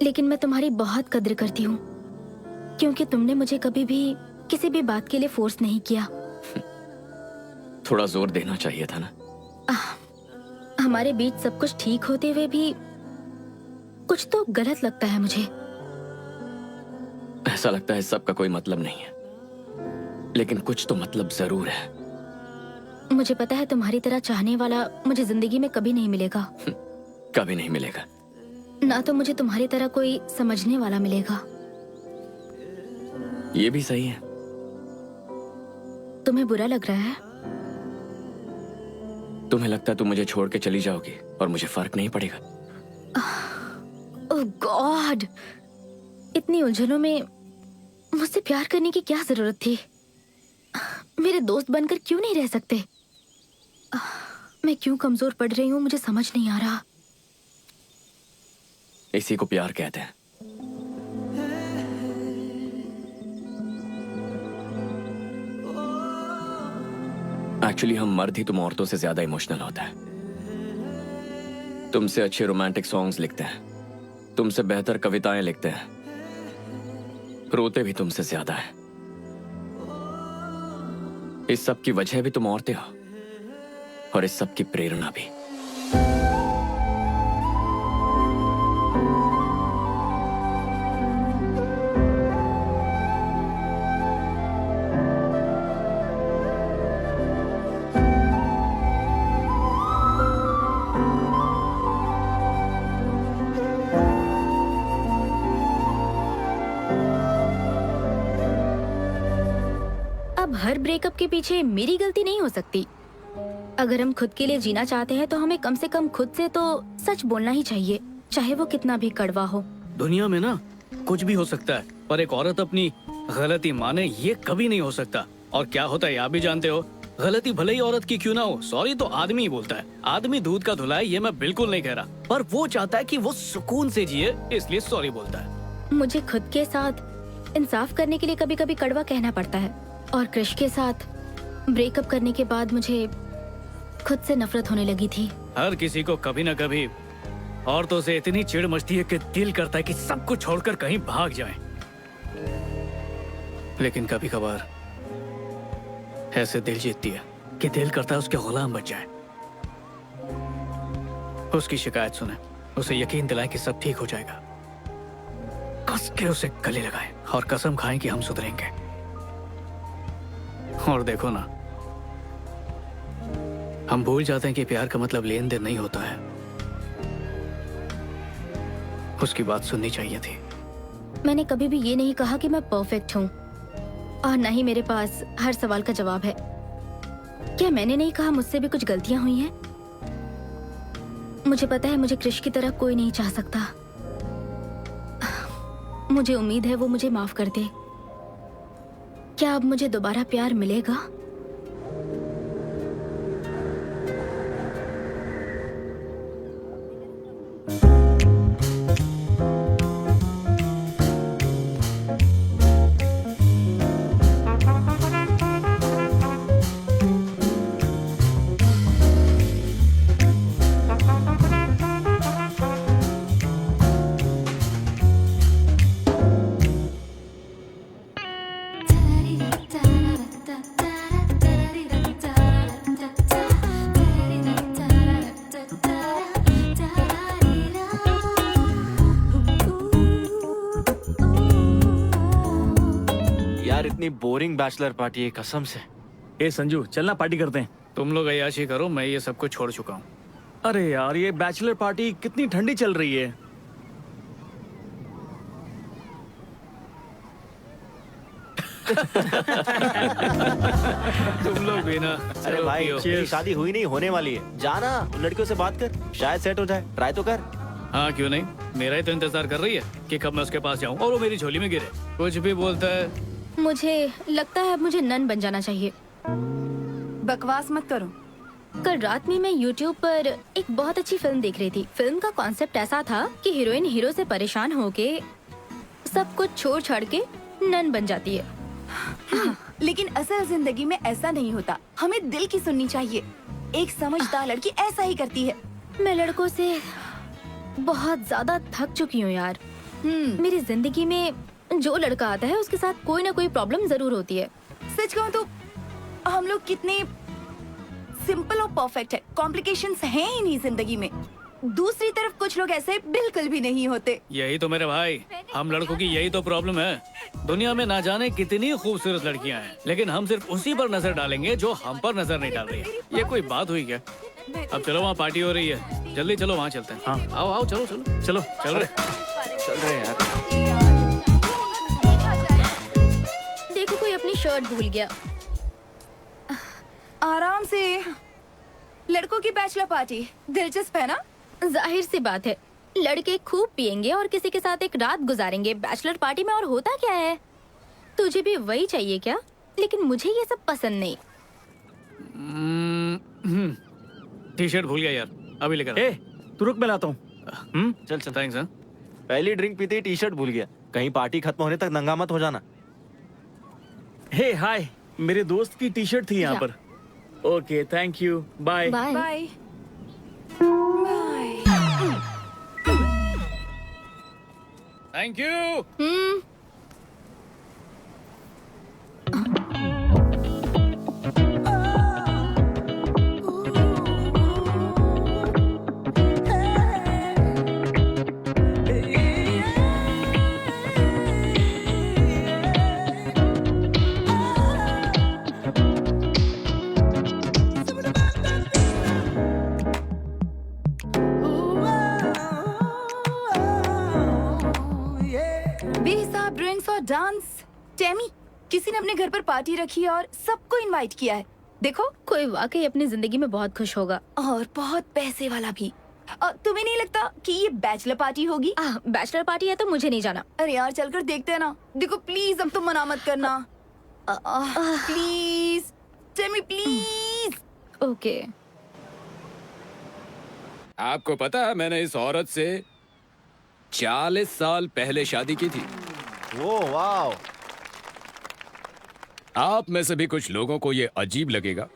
लेकिन मैं तुम्हारी बहुत कद्र करती हूँ, क्योंकि तुमने मुझे कभी भी किसी भी बात के लिए फोर्स नहीं किया। थोड़ा जोर देना चाहिए था ना। हमारे बीच सब कुछ ठीक होते हुए भी कुछ तो गलत लगता है मुझे। ऐसा लगता है सबका कोई मतलब नहीं है, लेकिन कुछ तो मतलब जरूर है। मुझे पता है तुम्हारी तरह चाहने वाला मुझे जिंदगी में कभी नहीं मिलेगा। कभी नहीं मिलेगा। ना तो मुझे तुम्हारी तरह कोई समझने वाला मिलेगा। ये भी सही है। तुम्हें बुरा लग रहा है? तुम्हें लगता है तुम मुझे छोड़ के चली जाओगी और मुझे फर्क नहीं पड़ेगा? ओह गॉड, इतनी उलझनों में मुझसे प्यार करने की क्या जरूरत थी? मेरे दोस्त बनकर क्यों नहीं रह सकते? मैं क्यों कमजोर पड़ रही हूँ मुझे समझ नहीं आ रहा। इसी को प्यार कहते हैं। एक्चुअली हम मर्द ही तुम औरतों से ज्यादा इमोशनल होता है। तुमसे अच्छे रोमांटिक सॉन्ग्स लिखते हैं, तुमसे बेहतर कविताएं लिखते हैं, रोते भी तुमसे ज्यादा है। इस सब की वजह भी तुम औरतें हो और इस सब की प्रेरणा भी। अब हर ब्रेकअप के पीछे मेरी गलती नहीं हो सकती। अगर हम खुद के लिए जीना चाहते हैं तो हमें कम से कम खुद से तो सच बोलना ही चाहिए, चाहे वो कितना भी कड़वा हो। दुनिया में ना कुछ भी हो सकता है, पर एक औरत अपनी गलती माने ये कभी नहीं हो सकता। और क्या होता है आप भी जानते हो, गलती भले ही औरत की क्यों ना हो, सॉरी तो आदमी ही बोलता है। आदमी दूध का धुला है, ये मैं बिल्कुल नहीं कह रहा, पर वो चाहता है कि वो सुकून से जिए, इसलिए सॉरी बोलता है। मुझे खुद के साथ इंसाफ करने के लिए कभी कभी कड़वा कहना पड़ता है, और कृष के साथ ब्रेकअप करने के बाद मुझे खुद से नफरत होने लगी थी। हर किसी को कभी न कभी औरतों से इतनी चिढ़ मचती है कि दिल करता है कि सब कुछ छोड़कर कहीं भाग जाएं। लेकिन कभी कभार ऐसे दिल जीतती है कि दिल करता है उसके गुलाम बन जाए। उसकी शिकायत सुने, उसे यकीन दिलाएं कि सब ठीक हो जाएगा, कस के उसे गले लगाएं और कसम खाएं कि हम सुधरेंगे। और देखो ना, हम भूल जाते हैं कि प्यार का मतलब लेन देन नहीं होता है। उसकी बात सुननी चाहिए थी। मैंने कभी भी ये नहीं कहा कि मैं परफेक्ट हूँ, और न ही मेरे पास हर सवाल का जवाब है। क्या मैंने नहीं कहा मुझसे भी कुछ गलतियां हुई हैं? मुझे पता है मुझे कृष की तरह कोई नहीं चाह सकता। मुझे उम्मीद है वो मुझे माफ कर दे। क्या अब मुझे दोबारा प्यार मिलेगा? यार इतनी बोरिंग बैचलर पार्टी है कसम से। ए संजू, चलना पार्टी करते हैं। तुम लोग अय्याशी करो, मैं ये सब कुछ छोड़ चुका हूँ। अरे यार, ये बैचलर पार्टी कितनी ठंडी चल रही है। तुम लोग भी ना। अरे चलो भाई, पियो। तेरी शादी हुई नहीं, होने वाली है। जाना लड़कियों से बात कर, शायद सेट हो जाए। ट्राई तो कर। हाँ क्यों नहीं, मेरा ही तो इंतजार कर रही है कि कब मैं उसके पास जाऊं और वो मेरी झोली में गिरे। कुछ भी बोलता है। मुझे लगता है अब मुझे नन बन जाना चाहिए। बकवास मत करो। कल रात में मैं YouTube पर एक बहुत अच्छी फिल्म देख रही थी। फिल्म का कॉन्सेप्ट ऐसा था कि हीरोइन हीरो से परेशान होके सब कुछ छोड़ छाड़ के नन बन जाती है। लेकिन असल जिंदगी में ऐसा नहीं होता। हमें दिल की सुननी चाहिए। एक समझदार लड़की ऐसा ही करती है। मैं लड़कों से बहुत ज्यादा थक चुकी हूँ यार। मेरी जिंदगी में जो लड़का आता है उसके साथ कोई ना कोई प्रॉब्लम जरूर होती है। सच कहूँ तो हम लोग कितने सिंपल और परफेक्ट है। कॉम्प्लिकेशंस हैं ही नहीं जिंदगी में। दूसरी तरफ कुछ लोग ऐसे बिल्कुल भी नहीं होते। यही तो मेरे भाई, हम लड़कों की यही तो प्रॉब्लम है। दुनिया में ना जाने कितनी खूबसूरत लड़कियां हैं, लेकिन हम सिर्फ उसी पर नजर डालेंगे जो हम पर नजर नहीं डाल रही है। ये कोई बात हुई क्या? अब चलो, वहाँ पार्टी हो रही है, जल्दी चलो वहाँ चलते हैं। हाँ आओ आओ, चलो चलो चलो, चल रहे यार। देखो कोई अपनी शर्ट भूल गया। आराम से। लड़कों की बैचलर पार्टी दिलचस्प है ना? जाहिर सी बात है, लड़के खूब पियेंगे और किसी के साथ एक रात गुजारेंगे बैचलर पार्टी में, और होता क्या है? तुझे भी वही चाहिए क्या? लेकिन मुझे ये सब पसंद नहीं। टी शर्ट भूल गया यार, अभी लेकर। ए, तू रुक, मैं लाता हूँ। चल चल। थैंक्स। पहली ड्रिंक पीते ही टी शर्ट भूल गया। कहीं पार्टी खत्म होने तक नंगा मत हो जाना। हे हाय, मेरे दोस्त की टी शर्ट थी यहाँ या। पर। Okay, thank you, bye. Bye. Bye bye. Thank you. बेहिसाब ड्रिंक्स और डांस। टेमी, किसी ने अपने घर पर पार्टी रखी और सबको इनवाइट किया है। देखो, कोई वाकई अपनी जिंदगी में बहुत खुश होगा। और बहुत पैसे वाला भी। तुम्हें नहीं लगता कि ये बैचलर पार्टी होगी? बैचलर पार्टी है तो मुझे नहीं जाना। अरे यार, चलकर देखते हैं ना। देखो प्लीज, अब तुम मना मत करना। Please Temi, please. ओके। आपको पता है मैंने इस औरत से 40 साल पहले शादी की थी। वो वाओ। आप में से भी कुछ लोगों को ये अजीब लगेगा,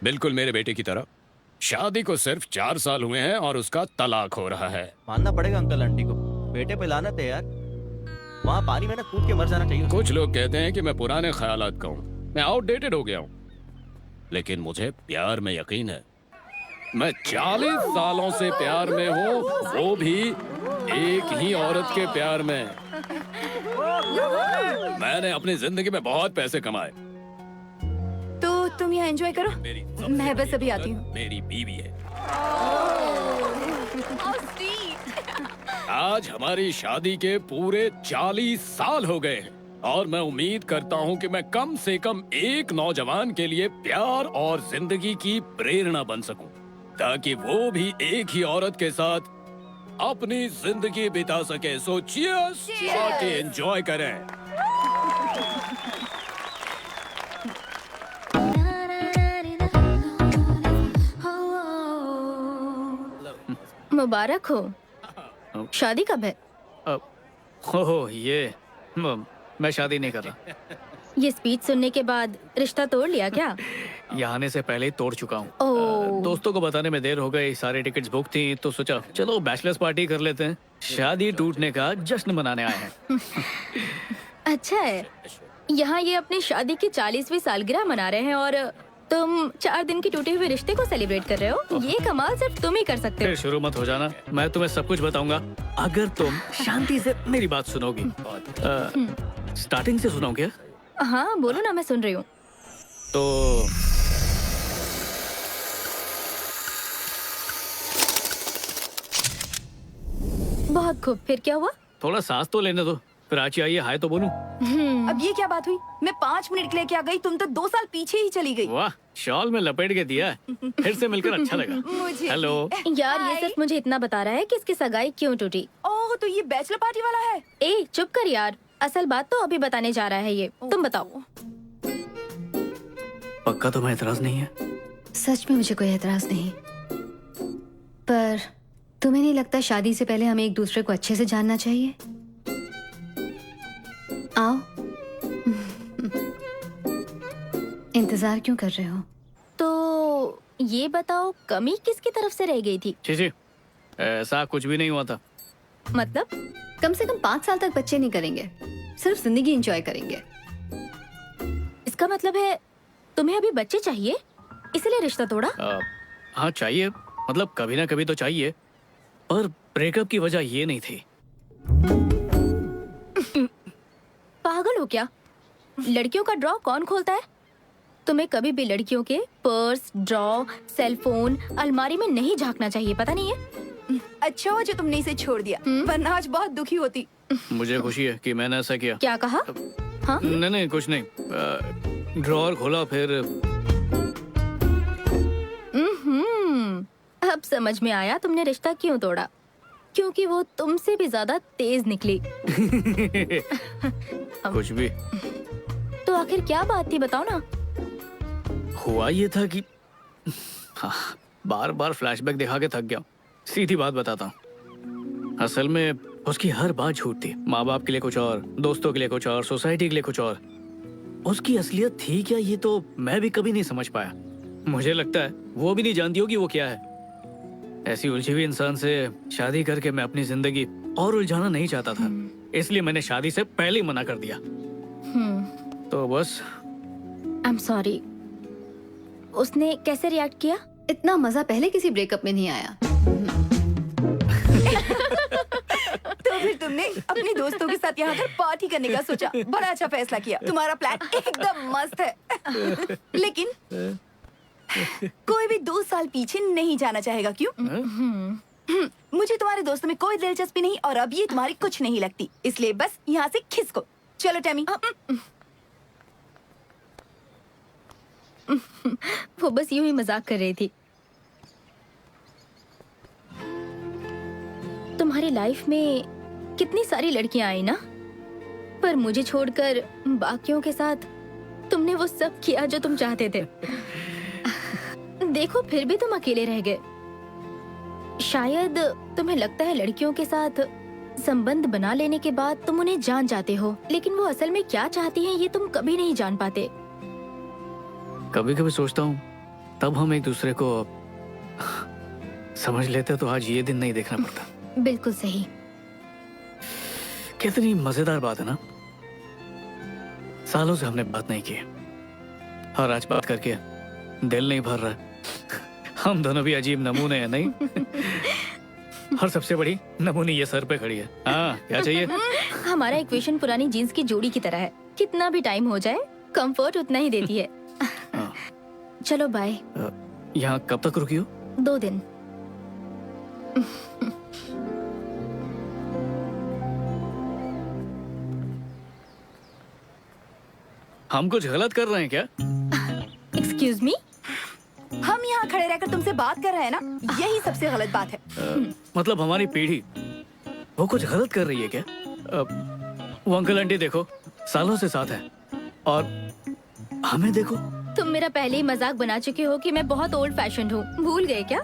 बिल्कुल मेरे बेटे की तरह। शादी को सिर्फ 4 साल हुए हैं और उसका तलाक हो रहा है। मानना पड़ेगा अंकल आंटी को, बेटे पे लानत है यार। वहाँ पानी में ना कूद के मर जाना चाहिए। कुछ लोग कहते हैं कि मैं पुराने ख्यालात का हूँ, मैं आउटडेटेड हो गया हूँ, लेकिन मुझे प्यार में यकीन है। मैं 40 सालों से प्यार में हूँ, वो भी एक ही औरत के प्यार में। मैंने अपनी जिंदगी में बहुत पैसे कमाए। तो तुम यहाँ एंजॉय करो, मेरी मैं बस अभी आती हूँ। मेरी बीवी है। आज हमारी शादी के पूरे 40 साल हो गए हैं और मैं उम्मीद करता हूँ कि मैं कम से कम एक नौजवान के लिए प्यार और जिंदगी की प्रेरणा बन सकूं, ताकि वो भी एक ही औरत के साथ अपनी जिंदगी बिता सके। सो चीयर्स, पार्टी एंजॉय करें। मुबारक हो। शादी कब है? ओह ये मैं शादी नहीं कर रहा। ये स्पीच सुनने के बाद रिश्ता तोड़ लिया क्या? यहाँ आने से पहले ही तोड़ चुका हूँ। ओह। दोस्तों को बताने में देर हो गई, सारी टिकट्स बुक थी, तो सोचा चलो बैचलर्स पार्टी कर लेते हैं। शादी टूटने का जश्न मनाने आए हैं। अच्छा है, यहाँ ये अपनी शादी की 40वीं सालगिरह मना रहे हैं और तुम 4 दिन की टूटे हुए रिश्ते को सेलिब्रेट कर रहे हो। ये कमाल सिर्फ तुम ही कर सकते फिर हो। शुरू मत हो जाना, मैं तुम्हें सब कुछ बताऊंगा अगर तुम शांति से मेरी बात सुनोगी। स्टार्टिंग से सुनोगे? हाँ बोलो ना, मैं सुन रही हूँ। तो बहुत खूब, फिर क्या हुआ? थोड़ा सांस तो लेने दो, फिर आची आइए हाय तो बोलूं। अब ये क्या बात हुई? मैं 5 मिनट के लिए क्या गई, तुम तो 2 साल पीछे ही चली गई। वाह, शॉल में लपेट के दिया। फिर से मिलकर अच्छा लगा। मुझे हेलो। यार ये हाय। सिर्फ मुझे इतना बता रहा है कि इसकी सगाई क्यों टूटी। ओह, तो ये बैचलर पार्टी वाला है। ए चुप कर यार, असल बात तो अभी बताने जा रहा है ये। तुम बताओ। पक्का तुम्हें एतराज नहीं है? सच में मुझे कोई एतराज नहीं, पर तुम्हें नहीं लगता शादी से पहले हमें एक दूसरे को अच्छे से जानना चाहिए? आओ। इंतजार क्यों कर रहे हो? तो ये बताओ, कमी किसकी तरफ से रह गई थी? जी ऐसा कुछ भी नहीं हुआ था। मतलब? कम से कम 5 साल तक बच्चे नहीं करेंगे, सिर्फ जिंदगी एंजॉय करेंगे। इसका मतलब है तुम्हें अभी बच्चे चाहिए, इसलिए रिश्ता तोड़ा? हाँ चाहिए, मतलब कभी ना कभी तो चाहिए। पर ब्रेकअप की वजह ये नहीं थी। पागल हो क्या? लड़कियों का ड्रॉ कौन खोलता है? तुम्हें कभी भी लड़कियों के पर्स, ड्रॉ, सेल फोन, अलमारी में नहीं झांकना चाहिए, पता नहीं है? अच्छा हुआ जो तुमने इसे छोड़ दिया, वरना आज बहुत दुखी होती। मुझे खुशी है कि मैंने ऐसा किया। क्या कहा? हाँ? नहीं कुछ नहीं। ड्रॉअर खोला फिर अब समझ में आया तुमने रिश्ता क्यों तोड़ा, क्योंकि वो तुमसे भी ज्यादा तेज निकली। कुछ भी। तो आखिर क्या बात थी, बताओ ना। हुआ ये था कि हाँ, बार बार फ्लैशबैक दिखा के थक गया। सीधी बात बताता हूँ, असल में उसकी हर बात झूठ थी। माँ बाप के लिए कुछ और, दोस्तों के लिए कुछ और, सोसाइटी के लिए कुछ और। उसकी असलियत थी क्या, ये तो मैं भी कभी नहीं समझ पाया। मुझे लगता है वो भी नहीं जानती होगी वो क्या है। ऐसी उलझी हुई इंसान से शादी करके मैं अपनी जिंदगी और उलझाना नहीं चाहता था, इसलिए मैंने शादी से पहले ही मना कर दिया। तो बस। I am sorry. उसने कैसे रिएक्ट किया? इतना मजा पहले किसी ब्रेकअप में नहीं आया। तो फिर तुमने अपने दोस्तों के साथ यहाँ पर पार्टी करने का सोचा। बड़ा अच्छा फैसला किया, तुम्हारा प्लान एकदम मस्त है। लेकिन कोई भी 2 साल पीछे नहीं जाना चाहेगा, क्यों? मुझे तुम्हारे दोस्तों में कोई दिलचस्पी नहीं और अब ये तुम्हारी कुछ नहीं लगती, इसलिए बस यहाँ से खिसको। चलो टैमी। वो बस यूं ही मजाक कर रही थी। तुम्हारी लाइफ में कितनी सारी लड़कियां आई ना, पर मुझे छोड़कर बाकियों के साथ तुमने वो सब किया जो तुम चाहते थे। देखो फिर भी तुम अकेले रह गए। शायद तुम्हें लगता है लड़कियों के साथ संबंध बना लेने के बाद तुम उन्हें जान जाते हो, लेकिन वो असल में क्या चाहती हैं ये तुम कभी नहीं जान पाते। कभी कभी सोचता हूँ तब हम एक दूसरे को समझ लेते तो आज ये दिन नहीं देखना पड़ता। बिल्कुल सही। कितनी मजेदार बात है ना, सालों से हमने बात नहीं की और आज बात करके दिल नहीं भर रहा। हम दोनों भी अजीब नमूने हैं, नहीं? और सबसे बड़ी नमूनी ये सर पे खड़ी है। हाँ, क्या चाहिए? हमारा इक्वेशन पुरानी जीन्स की जोड़ी की तरह है, कितना भी टाइम हो जाए कंफर्ट उतना ही देती है। चलो बाय। यहाँ कब तक रुकी हो? 2 दिन। हम कुछ गलत कर रहे हैं क्या? Excuse me? हम यहाँ खड़े रहकर तुमसे बात कर रहे हैं ना, यही सबसे गलत बात है। मतलब हमारी पीढ़ी वो कुछ गलत कर रही है क्या? वो अंकल आंटी देखो सालों से साथ है और हमें देखो। तुम मेरा पहले ही मजाक बना चुके हो कि मैं बहुत ओल्ड फैशन हूँ, भूल गए क्या?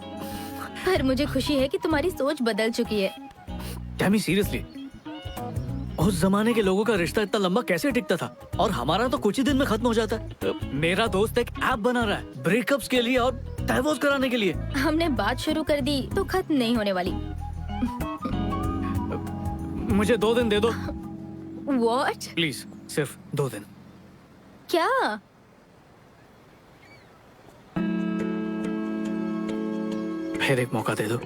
पर मुझे खुशी है कि तुम्हारी सोच बदल चुकी है। टैमी सीरियसली, उस जमाने के लोगों का रिश्ता इतना लंबा कैसे टिकता था और हमारा तो कुछ ही दिन में खत्म हो जाता है। मेरा दोस्त एक ऐप बना रहा है ब्रेकअप्स के लिए और डाइवोर्स कराने के लिए। हमने बात शुरू कर दी तो खत्म नहीं होने वाली। मुझे 2 दिन दे दो। What? प्लीज, सिर्फ 2 दिन। क्या? फिर एक मौका दे दो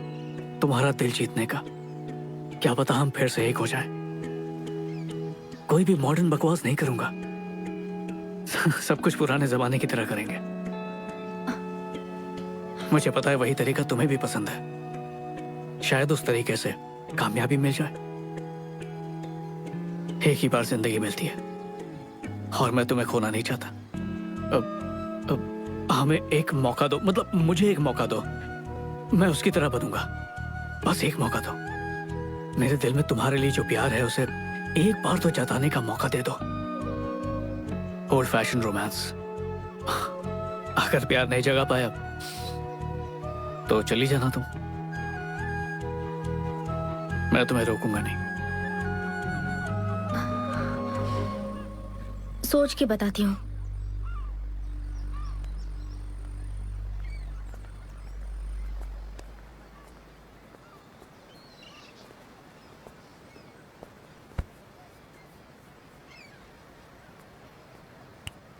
तुम्हारा दिल जीतने का। क्या पता हम फिर से एक हो जाएं। कोई भी मॉडर्न बकवास नहीं करूंगा। सब कुछ पुराने जमाने की तरह करेंगे। मुझे पता है वही तरीका तुम्हें भी पसंद है। शायद उस तरीके से कामयाबी मिल जाए। एक ही बार जिंदगी मिलती है और मैं तुम्हें खोना नहीं चाहता। अब हमें एक मौका दो, मतलब मुझे एक मौका दो। मैं उसकी तरह बनूंगा। बस एक मौका दो। मेरे दिल में तुम्हारे लिए जो प्यार है उसे एक बार तो जताने का मौका दे दो। Old fashion romance. अगर प्यार नहीं जगा पाया तो चली जाना तुम। मैं तुम्हें रोकूंगा नहीं। सोच के बताती हूँ।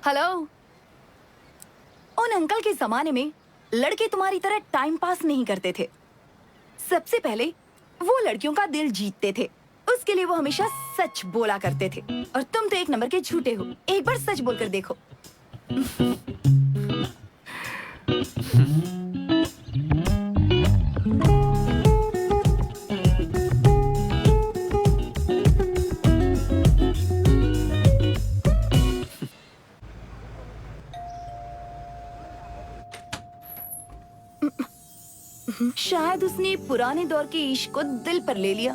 हेलो। उन अंकल के जमाने में लड़के तुम्हारी तरह टाइम पास नहीं करते थे। सबसे पहले वो लड़कियों का दिल जीतते थे। उसके लिए वो हमेशा सच बोला करते थे और तुम तो एक नंबर के झूठे हो। एक बार सच बोलकर देखो। शायद उसने पुराने दौर के इश्क को दिल पर ले लिया।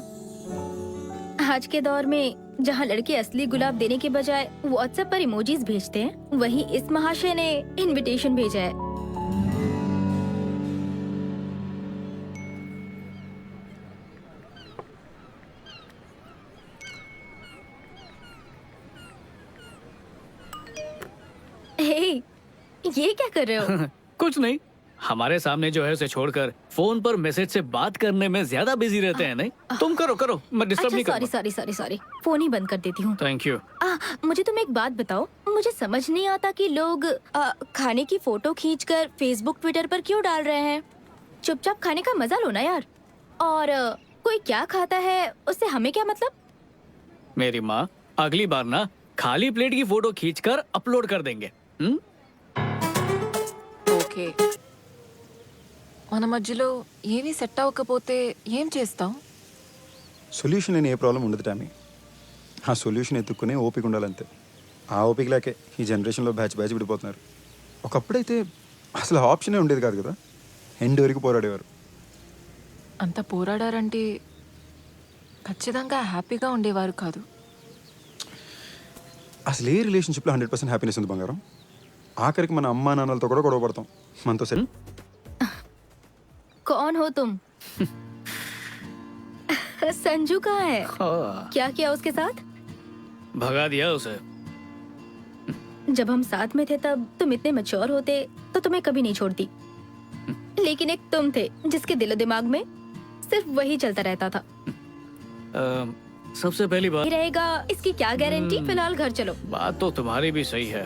आज के दौर में जहाँ लड़के असली गुलाब देने के बजाय व्हाट्सएप पर इमोजीज भेजते हैं, वहीं इस महाशय ने इनविटेशन भेजा है। हे, ये क्या कर रहे हो? कुछ नहीं, हमारे सामने जो है उसे छोड़कर फोन पर मैसेज से बात करने में ज्यादा बिजी रहते हैं। नहीं, तुम करो करो, मैं डिस्टर्ब अच्छा, नहीं सॉरी करूँगा। सॉरी सॉरी सॉरी, फोन ही बंद कर देती हूँ। Thank you. मुझे तुम एक बात बताओ, मुझे समझ नहीं आता कि लोग खाने की फोटो खींचकर फेसबुक ट्विटर पर क्यों डाल रहे हैं। चुपचाप खाने का मजा लो ना यार। और कोई क्या खाता है उससे हमें क्या मतलब। मेरी माँ अगली बार ना खाली प्लेट की फोटो खींचकर अपलोड कर देंगे। ఓకే, మన మధ్యలో ఏమీ సెట్ అవ్వకపోతే ఏం చేస్తాం? సొల్యూషన్ లేని ఏ ప్రాబ్లం ఉండదు టామీ. ఆ సొల్యూషన్ ఎత్తుక్కునే ఓపిక ఉండాలంతే. ఆ ఓపిక లేకే ఈ జనరేషన్లో బ్యాచ్ విడిపోతున్నారు. ఒకప్పుడైతే అసలు ఆప్షనే ఉండేది కాదు కదా, ఎండ్ వరకు పోరాడేవారు. అంత పోరాడారంటే ఖచ్చితంగా హ్యాపీగా ఉండేవారు కాదు. అసలు ఏ రిలేషన్షిప్లో 100% హ్యాపీనెస్ ఉంది బంగారం. ఆఖరికి మన అమ్మా నాన్నలతో కూడా గొడవ పడతాం మనతో సెట్. कौन हो तुम? संजू कहाँ है? हाँ, क्या किया उसके साथ? भगा दिया उसे। जब हम साथ में थे तब तुम इतने मैच्योर होते तो तुम्हें कभी नहीं छोड़ती, लेकिन एक तुम थे जिसके दिलो दिमाग में सिर्फ वही चलता रहता था। सबसे पहली बात रहेगा इसकी क्या गारंटी। फिलहाल घर चलो। बात तो तुम्हारी भी सही है।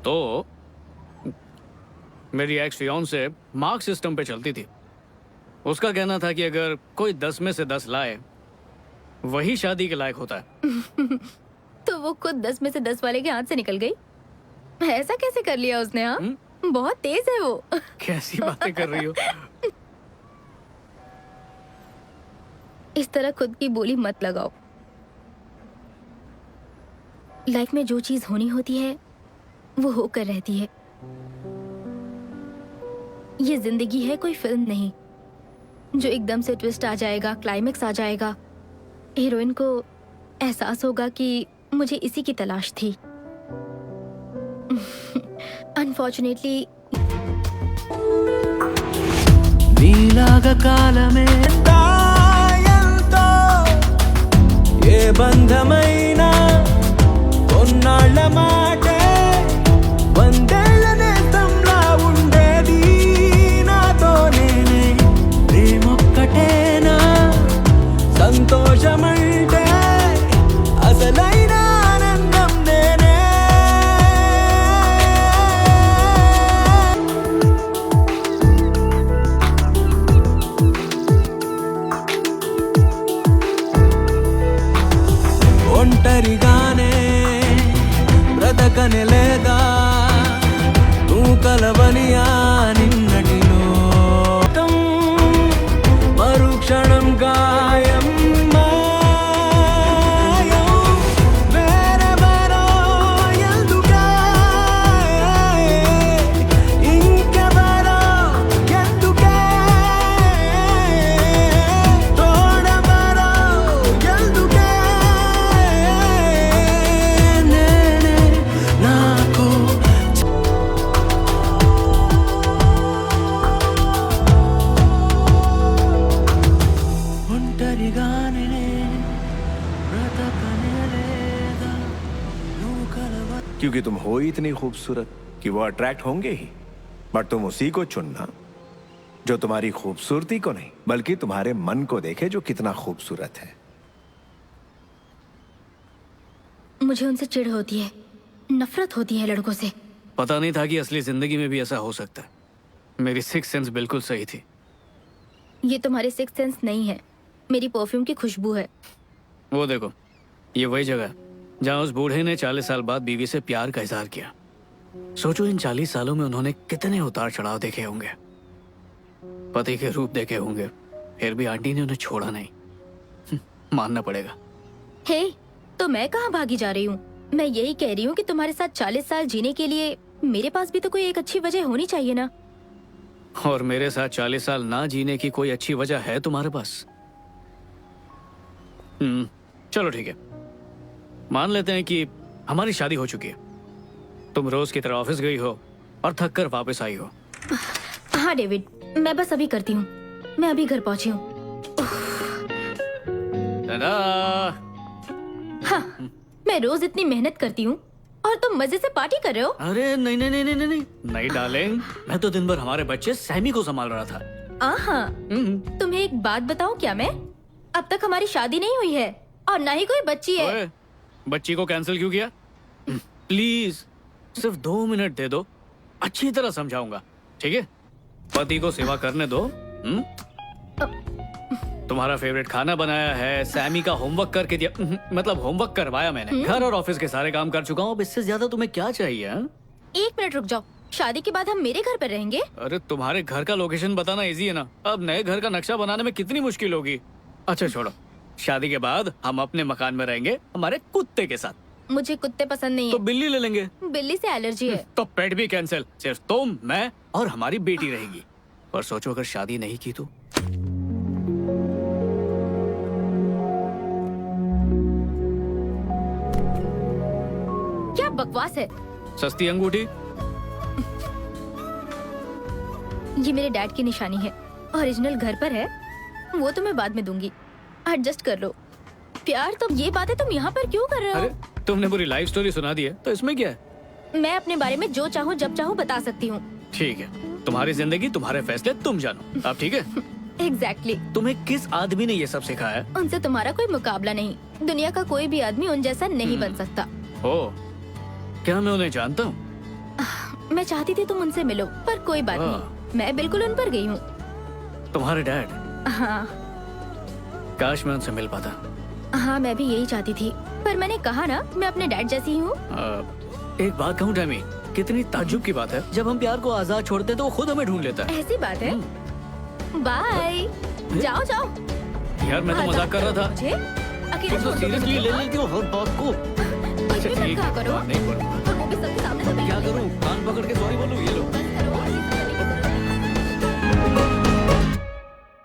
तो मेरी एक्स फियांसे मार्क सिस्टम पे चलती थी। उसका कहना था कि अगर कोई 10 में से 10 लाए वही शादी के लायक होता है। तो वो खुद 10 में से 10 वाले के हाथ से निकल गई। ऐसा कैसे कर लिया उसने? हाँ, बहुत तेज है वो। कैसी बातें कर रही हो? इस तरह खुद की बोली मत लगाओ। लाइफ में जो चीज होनी होती है वो होकर रहती है। ये जिंदगी है, कोई फिल्म नहीं जो एकदम से ट्विस्ट आ जाएगा, क्लाइमेक्स आ जाएगा, हीरोइन को एहसास होगा कि मुझे इसी की तलाश थी। अनफॉर्चुनेटली నీలాగా కాలమే తాయంతో ఏ బంధమైనా కొన్నాళ్ళ మాటే వందేళ్ల నేతంలా ఉండేది నాతో నేనే. ప్రేమొక్కటేనా సంతోషమంటే అసలైన ఆనందం నేనే. ఒంటరిగానే బ్రతకనే లేదా నువ్వు కలవని ఆ నిన్నటిలో మరుక్షణం గాయం మాయం వేరెవరో ఎందుకే ఇంకెవరో ఎందుకే తోడెవరో ఎందుకే నేనే నాకు ఒంటరిగానే బ్రతకనే లేదా నువ్వు కలవ क्योंकि तुम हो ही इतनी खूबसूरत कि वो अट्रैक्ट होंगे ही, बट तुम उसी को चुनना जो तुम्हारी खूबसूरती को नहीं बल्कि तुम्हारे मन को देखे जो कितना खूबसूरत है। मुझे उनसे चिढ़ होती है, नफरत होती है लड़कों से। पता नहीं था कि असली जिंदगी में भी ऐसा हो सकता है। मेरी सिक्स सेंस बिल्कुल सही थी। ये तुम्हारे सिक्स सेंस नहीं है, मेरी परफ्यूम की खुशबू है। वो देखो, ये वही जगह है जहाँ उस बूढ़े ने 40 साल बाद बीवी से प्यार का इजहार किया। सोचो इन 40 सालों में उन्होंने कितने उतार चढ़ाव देखे होंगे, पति के रूप देखे होंगे, फिर भी आंटी ने उन्हें छोड़ा नहीं। मानना पड़ेगा। हे, तो मैं कहाँ भागी जा रही हूँ? मैं यही कह रही हूँ कि तुम्हारे साथ 40 साल जीने के लिए मेरे पास भी तो कोई एक अच्छी वजह होनी चाहिए ना। और मेरे साथ 40 साल ना जीने की कोई अच्छी वजह है तुम्हारे पास? चलो ठीक है, मान लेते हैं कि हमारी शादी हो चुकी है। तुम रोज की तरह ऑफिस गई हो और थक कर वापस आई हो। हाँ डेविड, मैं बस अभी करती हूँ। मैं अभी घर पहुँची हूँ। हाँ, मैं रोज इतनी मेहनत करती हूँ और तुम मजे से पार्टी कर रहे हो। अरे नहीं नहीं नहीं नहीं नहीं नहीं डार्लिंग, मैं तो दिन भर हमारे बच्चे सैमी को संभाल रहा था। हाँ, तुम्हें एक बात बताऊं क्या मैं? अब तक हमारी शादी नहीं हुई है और ना ही कोई बच्ची है। ओए, बच्ची को कैंसिल क्यों किया? प्लीज सिर्फ 2 मिनट दे दो, अच्छी तरह समझाऊंगा, ठीक है? पति को सेवा करने दो। तुम्हारा फेवरेट खाना बनाया है, सैमी का होमवर्क करके दिया, मतलब होमवर्क करवाया मैंने। घर और ऑफिस के सारे काम कर चुका हूँ, अब इससे ज्यादा तुम्हें क्या चाहिए? हा? 1 मिनट रुक जाओ, शादी के बाद हम मेरे घर पर रहेंगे। अरे तुम्हारे घर का लोकेशन बताना इजी है ना, अब नए घर का नक्शा बनाने में कितनी मुश्किल होगी। अच्छा छोड़ो, शादी के बाद हम अपने मकान में रहेंगे हमारे कुत्ते के साथ। मुझे कुत्ते पसंद नहीं तो है। बिल्ली ले लेंगे। बिल्ली से एलर्जी है। तो पेट भी कैंसिल, सिर्फ तुम, मैं और हमारी बेटी रहेगी। पर सोचो अगर शादी नहीं की तो? क्या बकवास है? सस्ती अंगूठी? ये मेरे डैड की निशानी है, ओरिजिनल घर पर है, वो तो मैं बाद में दूंगी, एडजस्ट कर लो। प्यार, तुम ये बातें तुम यहाँ पर क्यों कर रहे हो? अरे तुमने पूरी लाइफ स्टोरी सुना दी है, तो इसमें क्या है? मैं अपने बारे में जो चाहूँ जब चाहूँ बता सकती हूँ। ठीक है, तुम्हारी जिंदगी तुम्हारे फैसले, तुम जानो। अब ठीक है? एग्जैक्टली। तुम्हें किस आदमी ने ये सब सिखाया? उनसे तुम्हारा कोई मुकाबला नहीं। दुनिया का कोई भी आदमी उन जैसा नहीं बन सकता। ओ, क्या मैं उन्हें जानता हूँ? मैं चाहती थी तुम उनसे मिलो, पर कोई बात नहीं, मैं बिल्कुल उन पर गई हूँ। तुम्हारे डैड? हाँ काश मैं उनसे मिल पाता। हाँ, मैं भी यही चाहती थी, पर मैंने कहा ना, मैं अपने डैड जैसी हूँ। एक बात कहूँ टैमी, कितनी ताज्जुब की बात है, जब हम प्यार को आजाद छोड़ते तो वो खुद हमें ढूंढ लेता है। ऐसी बात है? बाय, जाओ जाओ। यार मैं तो मजाक कर रहा था। मुझे अकेले तुम तो छोड़ दो। सीरियसली ले लेती हो हर बात को। अच्छा ठीक है, करो। नहीं बोलूंगा। और वो भी सबके सामने।